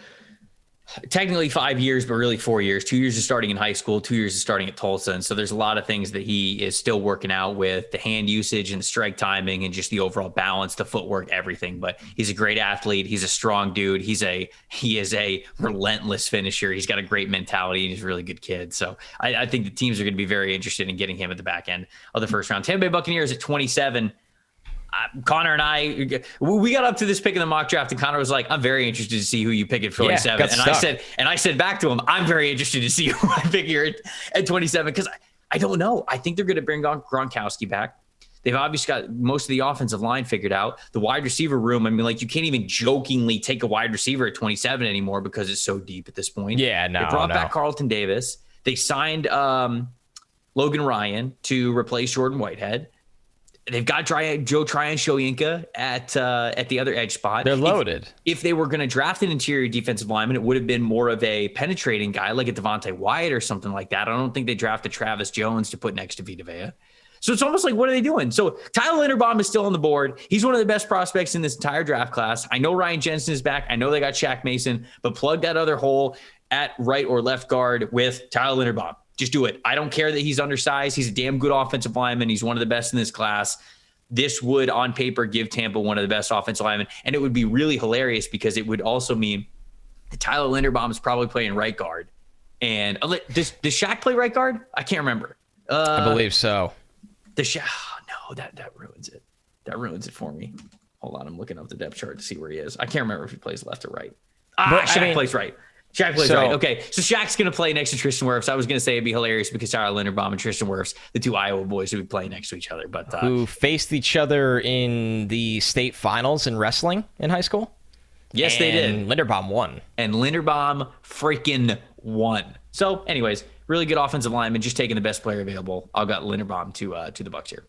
technically 5 years, but really 4 years. 2 years of starting in high school, 2 years of starting at Tulsa. And so there's a lot of things that he is still working out with, the hand usage and the strike timing and just the overall balance, the footwork, everything. But he's a great athlete. He's a strong dude. He is a relentless finisher. He's got a great mentality and he's a really good kid. So I think the teams are going to be very interested in getting him at the back end of the first round. Tampa Bay Buccaneers at 27. Connor and we got up to this pick in the mock draft, and Connor was like, "I'm very interested to see who you pick at 27." And I said back to him, "I'm very interested to see who I pick here at 27 because I don't know. I think they're going to bring Gronkowski back. They've obviously got most of the offensive line figured out. The wide receiver room, I mean, like you can't even jokingly take a wide receiver at 27 anymore because it's so deep at this point. Yeah, no. They brought back Carlton Davis. They signed Logan Ryan to replace Jordan Whitehead. They've got Joe Tryon-Shoyinka at the other edge spot. They're loaded. If they were going to draft an interior defensive lineman, it would have been more of a penetrating guy like a Devontae Wyatt or something like that. I don't think they drafted Travis Jones to put next to Vita Vea. So it's almost like, what are they doing? So Tyler Linderbaum is still on the board. He's one of the best prospects in this entire draft class. I know Ryan Jensen is back. I know they got Shaq Mason, but plug that other hole at right or left guard with Tyler Linderbaum. Just do it. I don't care that he's undersized. He's a damn good offensive lineman. He's one of the best in this class. This would, on paper, give Tampa one of the best offensive linemen. And it would be really hilarious because it would also mean that Tyler Linderbaum is probably playing right guard. And does Shaq play right guard? I can't remember. I believe so. No, that ruins it. That ruins it for me. Hold on. I'm looking up the depth chart to see where he is. I can't remember if he plays left or right. Shaq plays right. Shaq plays right. Okay, so Shaq's going to play next to Tristan Wirfs. I was going to say it'd be hilarious because Tyler Linderbaum and Tristan Wirfs, the two Iowa boys, would be playing next to each other. But who faced each other in the state finals in wrestling in high school? Yes, they did. Linderbaum won. And Linderbaum freaking won. So, anyways, really good offensive lineman, just taking the best player available. I'll got Linderbaum to the Bucs here.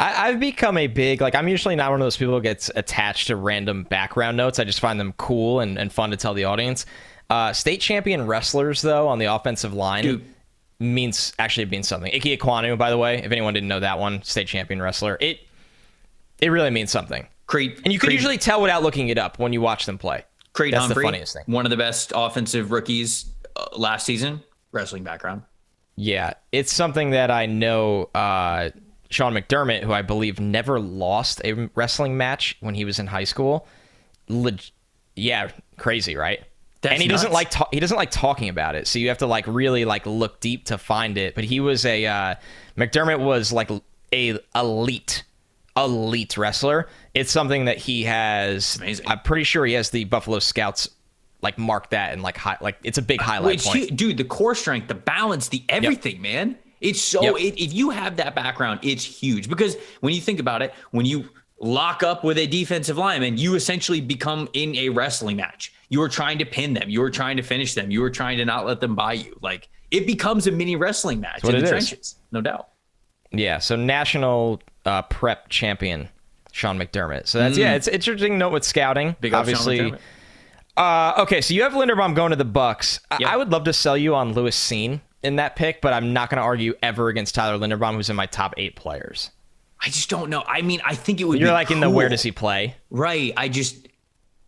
I've become a big, I'm usually not one of those people who gets attached to random background notes. I just find them cool and fun to tell the audience. State champion wrestlers, though, on the offensive line means something. Ike Ekwonu, by the way, if anyone didn't know that one, state champion wrestler. It really means something. And you can usually tell without looking it up when you watch them play. Creed That's Humphrey, the funniest thing. One of the best offensive rookies last season, wrestling background. Yeah, it's something that I know Sean McDermott, who I believe never lost a wrestling match when he was in high school. Yeah, crazy, right? That's and he nuts. doesn't like talking about it, so you have to like really like look deep to find it. But he was McDermott was like a elite wrestler. It's something that he has. Amazing. I'm pretty sure he has the Buffalo Scouts like mark that and like it's a big highlight point. Dude, the core strength, the balance, the everything, man. It's so if you have that background, it's huge, because when you think about it, when you lock up with a defensive lineman, you essentially become in a wrestling match. You are trying to pin them. You are trying to finish them. You are trying to not let them by you. Like, it becomes a mini wrestling match in the trenches, no doubt. Yeah. So national prep champion Sean McDermott. So that's it's interesting note with scouting. Big obviously. Okay, so you have Linderbaum going to the Bucks. Yep. I would love to sell you on Lewis Cine in that pick, but I'm not going to argue ever against Tyler Linderbaum, who's in my top 8 players. I just don't know. I mean, I think it would be You're like cool. in the where does he play? Right.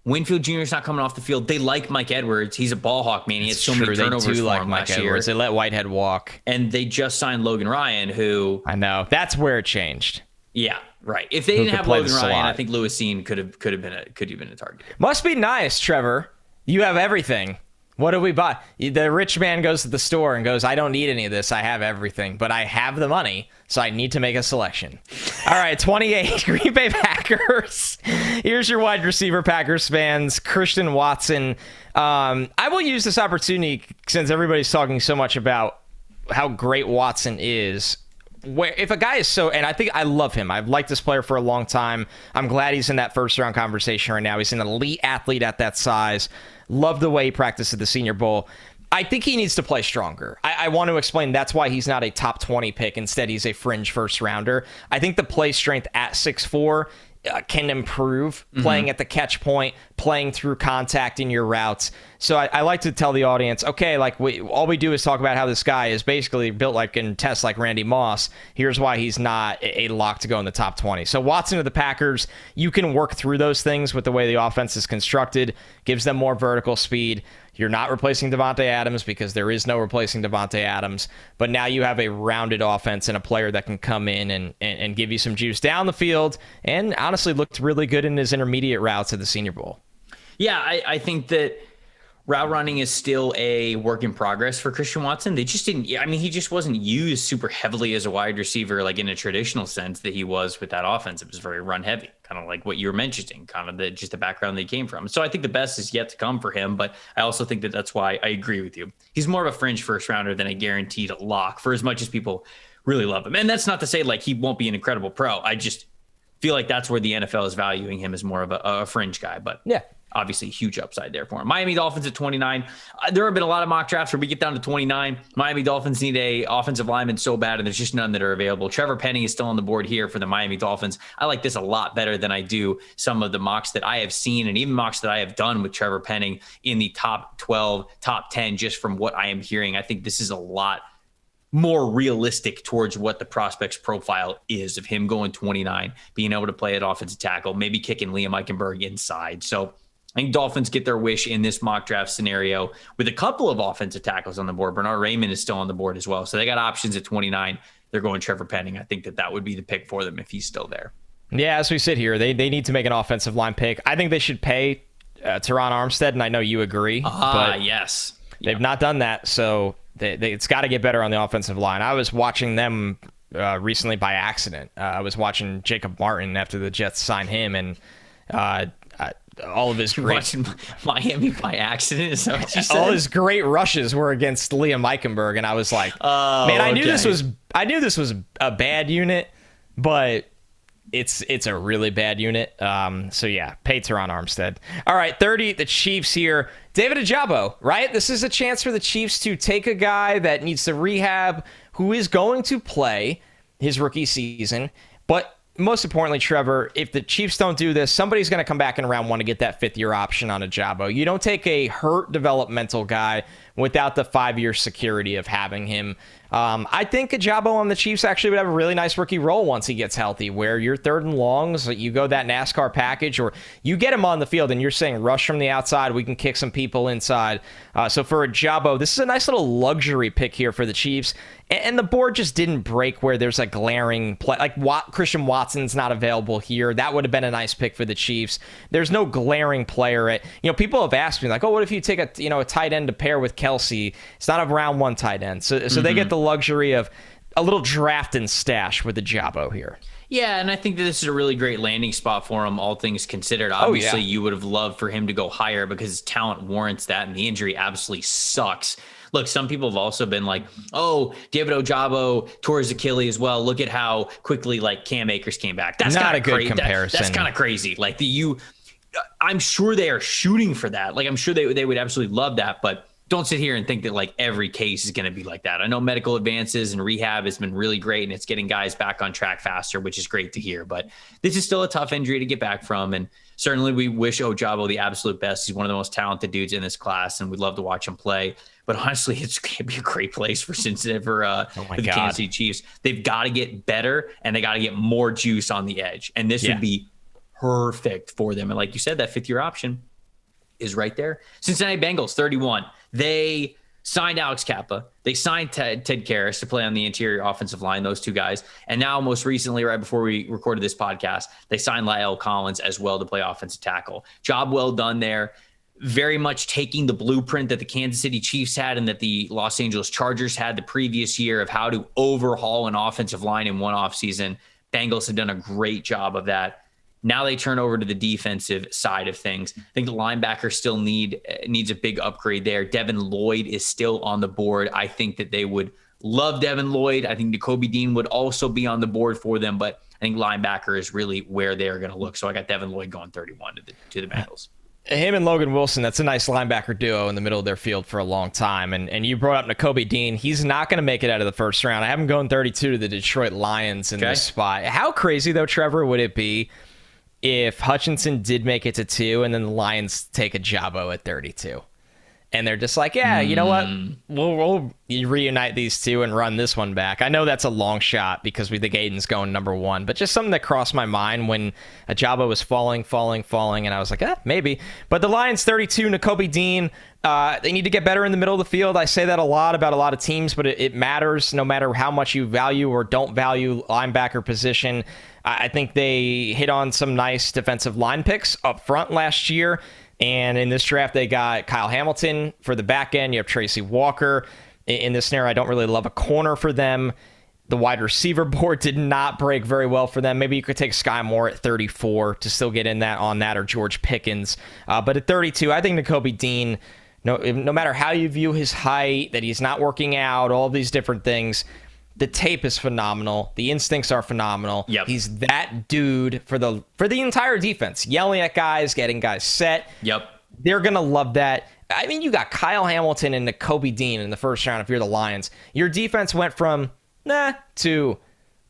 Winfield Jr. is not coming off the field. They like Mike Edwards. He's a ball hawk, man. He had so many turnovers they do for like him Mike last Edwards. year. They let Whitehead walk. And they just signed Logan Ryan, who... I know. That's where it changed. Yeah, right. If they didn't have Logan Ryan, I think Lewis Cine could have been a target. Must be nice, Trevor. You have everything. What do we buy? The rich man goes to the store and goes, I don't need any of this. I have everything, but I have the money, so I need to make a selection. All right, 28, Green Bay Packers. Here's your wide receiver, Packers fans, Christian Watson. I will use this opportunity, since everybody's talking so much about how great Watson is. If a guy is so, and I think I love him. I've liked this player for a long time. I'm glad he's in that first round conversation right now. He's an elite athlete at that size. Love the way he practiced at the Senior Bowl. I think he needs to play stronger. I want to explain that's why he's not a top 20 pick. Instead, he's a fringe first rounder. I think the play strength at 6'4" can improve playing at the catch point, playing through contact in your routes. So I like to tell the audience, okay, like all we do is talk about how this guy is basically built like in tests like Randy Moss. Here's why he's not a lock to go in the top 20. So Watson of the Packers, you can work through those things with the way the offense is constructed, gives them more vertical speed. You're not replacing Devontae Adams because there is no replacing Devontae Adams. But now you have a rounded offense and a player that can come in and give you some juice down the field, and honestly looked really good in his intermediate routes at the Senior Bowl. Yeah, I think that route running is still a work in progress for Christian Watson. They just didn't, I mean, he just wasn't used super heavily as a wide receiver, like in a traditional sense that he was with that offense. It was very run heavy, kind of like what you were mentioning, kind of just the background they came from. So I think the best is yet to come for him, but I also think that that's why I agree with you. He's more of a fringe first rounder than a guaranteed lock, for as much as people really love him. And that's not to say like he won't be an incredible pro. I just feel like that's where the NFL is valuing him as more of a fringe guy, but yeah. Obviously, huge upside there for him. Miami Dolphins at 29. There have been a lot of mock drafts where we get down to 29. Miami Dolphins need a offensive lineman so bad, and there's just none that are available. Trevor Penning is still on the board here for the Miami Dolphins. I like this a lot better than I do some of the mocks that I have seen, and even mocks that I have done with Trevor Penning in the top 12, top 10, just from what I am hearing. I think this is a lot more realistic towards what the prospect's profile is of him going 29, being able to play at offensive tackle, maybe kicking Liam Eichenberg inside. So I think Dolphins get their wish in this mock draft scenario with a couple of offensive tackles on the board. Bernard Raymond is still on the board as well. So they got options at 29. They're going Trevor Penning. I think that would be the pick for them if he's still there. Yeah, as we sit here, they need to make an offensive line pick. I think they should pay Teron Armstead, and I know you agree. But yes. They've not done that, so it's got to get better on the offensive line. I was watching them recently by accident. I was watching Jacob Martin after the Jets signed him, and all of his great watching Miami by accident. Is that what you said? All his great rushes were against Liam Eichenberg, and I was like, man, I knew this was a bad unit, but it's a really bad unit. So yeah, pay Teron Armstead. All right, 30, the Chiefs here. David Ojabo, right? This is a chance for the Chiefs to take a guy that needs to rehab, who is going to play his rookie season, but most importantly, Trevor, if the Chiefs don't do this, somebody's going to come back in round 1 to get that 5th-year option on Ajabo. You don't take a hurt developmental guy without the 5-year security of having him. I think Ajabo on the Chiefs actually would have a really nice rookie role once he gets healthy, where you're 3rd and longs, you go that NASCAR package, or you get him on the field and you're saying rush from the outside, we can kick some people inside. So for Ajabo, this is a nice little luxury pick here for the Chiefs. And the board just didn't break where there's a glaring play. Like Christian Watson's not available here. That would have been a nice pick for the Chiefs. There's no glaring player at, people have asked me like, oh, what if you take a tight end to pair with Kelsey? It's not a round 1 tight end. So they get the luxury of a little draft and stash with the Ajabo here. Yeah, and I think that this is a really great landing spot for him, all things considered. Obviously, you would have loved for him to go higher because his talent warrants that, and the injury absolutely sucks. Look, some people have also been like, oh, David Ojabo tore his Achilles. Well, look at how quickly Cam Akers came back. That's not a good comparison. That's kind of crazy. I'm sure they are shooting for that. I'm sure they would absolutely love that, but don't sit here and think that every case is going to be like that. I know medical advances and rehab has been really great, and it's getting guys back on track faster, which is great to hear. But this is still a tough injury to get back from, and certainly we wish Ojabo the absolute best. He's one of the most talented dudes in this class, and we'd love to watch him play. But honestly, it's going to be a great place for Cincinnati, for the Kansas City Chiefs. They've got to get better, and they got to get more juice on the edge. And this would be perfect for them. And like you said, that 5th-year option is right there. Cincinnati Bengals, 31. They signed Alex Kappa. They signed Ted Karras to play on the interior offensive line, those 2 guys. And now, most recently, right before we recorded this podcast, they signed La'el Collins as well to play offensive tackle. Job well done there. Very much taking the blueprint that the Kansas City Chiefs had and that the Los Angeles Chargers had the previous year of how to overhaul an offensive line in one offseason. Bengals have done a great job of that. Now they turn over to the defensive side of things. I think the linebacker still needs a big upgrade there. Devin Lloyd is still on the board. I think that they would love Devin Lloyd. I think Nakobe Dean would also be on the board for them, but I think linebacker is really where they're going to look. So I got Devin Lloyd going 31 to the Bengals. Him and Logan Wilson, that's a nice linebacker duo in the middle of their field for a long time. And you brought up Nakobe Dean. He's not going to make it out of the first round. I have him going 32 to the Detroit Lions in this spot. How crazy, though, Trevor, would it be if Hutchinson did make it to 2 and then the Lions take Ajabo at 32? And they're just like, yeah, you know what? We'll reunite these 2 and run this one back. I know that's a long shot because we think Aiden's going number 1, but just something that crossed my mind when Ajabo was falling, and I was like, maybe. But the Lions 32, Nakobe Dean, they need to get better in the middle of the field. I say that a lot about a lot of teams, but it matters no matter how much you value or don't value linebacker position. I think they hit on some nice defensive line picks up front last year. And in this draft, they got Kyle Hamilton for the back end. You have Tracy Walker. In this scenario, I don't really love a corner for them. The wide receiver board did not break very well for them. Maybe you could take Sky Moore at 34 to still get in that on that, or George Pickens. But at 32, I think Nakobe Dean, no matter how you view his height, that he's not working out, all these different things, the tape is phenomenal. The instincts are phenomenal. Yep. He's that dude for the entire defense, yelling at guys, getting guys set. Yep. They're going to love that. I mean, you got Kyle Hamilton and Nakobe Dean in the first round if you're the Lions. Your defense went from to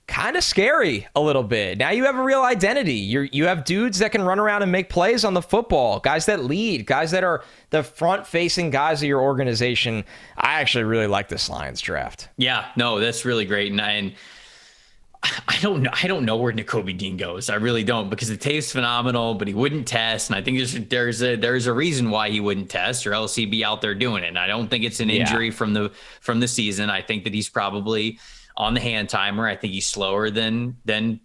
kind of scary a little bit. Now you have a real identity. You have dudes that can run around and make plays on the football, guys that lead, guys that are the front-facing guys of your organization. I actually really like this Lions draft. Yeah, no, that's really great. And I don't know where Nakobe Dean goes. I really don't, because the tape's phenomenal, but he wouldn't test. And I think there's a reason why he wouldn't test, or else he'd be out there doing it. And I don't think it's an injury from the season. I think that he's probably on the hand timer. I think he's slower than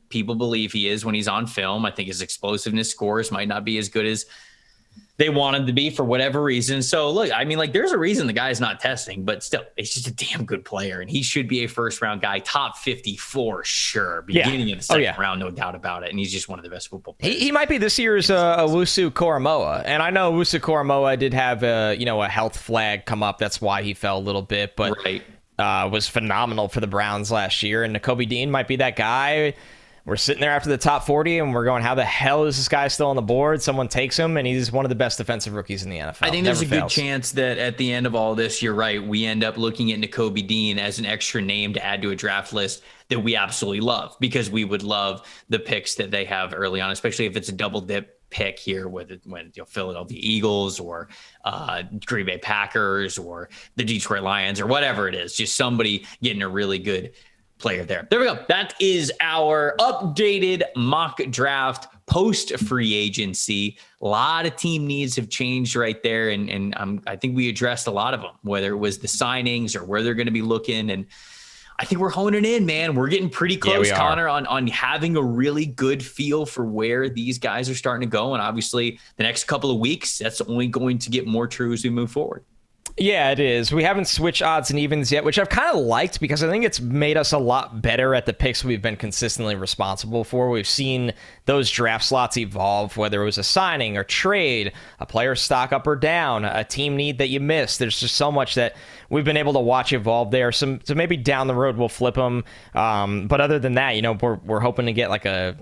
people believe he is when he's on film. I think his explosiveness scores might not be as good as they want him to be for whatever reason. So look, I mean, there's a reason the guy's not testing, but still, it's just a damn good player, and he should be a first round guy, top 50 for sure. Beginning of the second round, no doubt about it. And he's just one of the best football players. He might be this year's Owusu Koromoa, and I know Owusu Koromoa did have a health flag come up. That's why he fell a little bit, but was phenomenal for the Browns last year. And Nakobe Dean might be that guy we're sitting there after the top 40 and we're going, how the hell is this guy still on the board? Someone takes him and he's one of the best defensive rookies in the NFL. I think there's a good chance that at the end of all this, you're right, we end up looking at Nakobe Dean as an extra name to add to a draft list that we absolutely love, because we would love the picks that they have early on, especially if it's a double dip pick here when Philadelphia Eagles or Green Bay Packers or the Detroit Lions or whatever it is, just somebody getting a really good player there. There we go. That is our updated mock draft post free agency. A lot of team needs have changed right there. And I think we addressed a lot of them, whether it was the signings or where they're going to be looking. And I think we're honing in, man. We're getting pretty close, Connor, on having a really good feel for where these guys are starting to go. And obviously the next couple of weeks, that's only going to get more true as we move forward. Yeah, it is. We haven't switched odds and evens yet, which I've kind of liked because I think it's made us a lot better at the picks we've been consistently responsible for. We've seen those draft slots evolve, whether it was a signing or trade, a player stock up or down, a team need that you missed. There's just so much that we've been able to watch evolve there. So maybe down the road we'll flip them. But other than that, we're hoping to get like a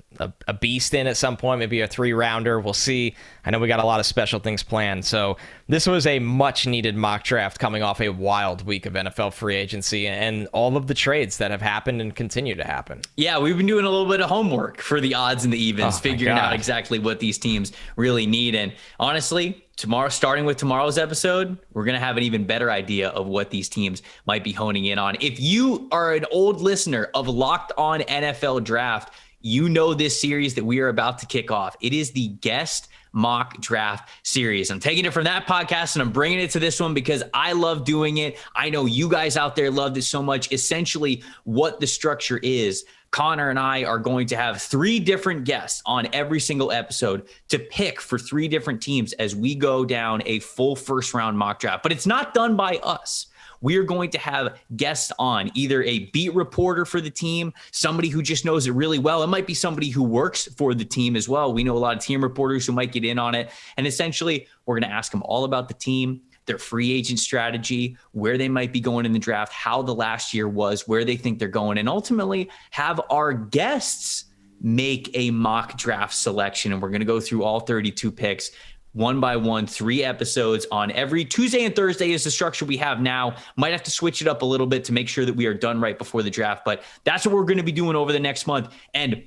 beast in at some point, maybe a 3-rounder. We'll see. I know we got a lot of special things planned. So this was a much needed mock draft coming off a wild week of NFL free agency and all of the trades that have happened and continue to happen. Yeah, we've been doing a little bit of homework for the odds and the evens, figuring out exactly what these teams really need. And honestly, starting with tomorrow's episode, we're going to have an even better idea of what these teams might be honing in on. If you are an old listener of Locked On NFL Draft, you know this series that we are about to kick off. It is the guest mock draft series. I'm taking it from that podcast and I'm bringing it to this one because I love doing it. I know you guys out there loved it so much. Essentially, what the structure is, Connor and I are going to have 3 different guests on every single episode to pick for 3 different teams as we go down a full first round mock draft. But it's not done by us. We're going to have guests on, either a beat reporter for the team, somebody who just knows it really well. It might be somebody who works for the team as well. We know a lot of team reporters who might get in on it. And essentially, we're going to ask them all about the team, their free agent strategy, where they might be going in the draft, how the last year was, where they think they're going, and ultimately have our guests make a mock draft selection. And we're going to go through all 32 picks one by one, 3 episodes on every Tuesday and Thursday is the structure we have now. Might have to switch it up a little bit to make sure that we are done right before the draft, but that's what we're going to be doing over the next month. And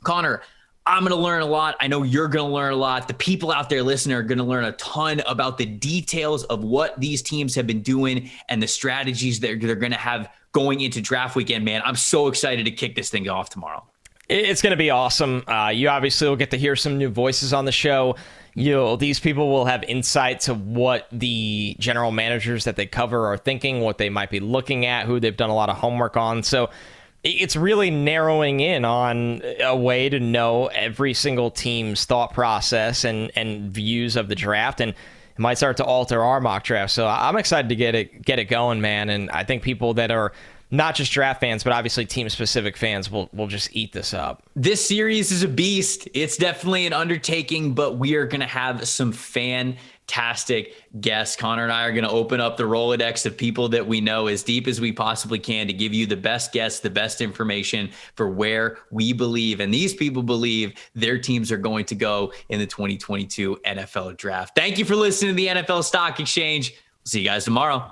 Connor, I'm going to learn a lot. I know you're going to learn a lot. The people out there listening are going to learn a ton about the details of what these teams have been doing and the strategies that they're going to have going into draft weekend, man. I'm so excited to kick this thing off tomorrow. It's going to be awesome. You obviously will get to hear some new voices on the show. These people will have insight to what the general managers that they cover are thinking, what they might be looking at, who they've done a lot of homework on. So it's really narrowing in on a way to know every single team's thought process and views of the draft, and it might start to alter our mock draft. So I'm excited to get it going, man. And I think people that are not just draft fans, but obviously team-specific fans will just eat this up. This series is a beast. It's definitely an undertaking, but we are going to have some fantastic guests. Connor and I are going to open up the Rolodex of people that we know as deep as we possibly can to give you the best guests, the best information for where we believe, and these people believe, their teams are going to go in the 2022 NFL Draft. Thank you for listening to the NFL Stock Exchange. We'll see you guys tomorrow.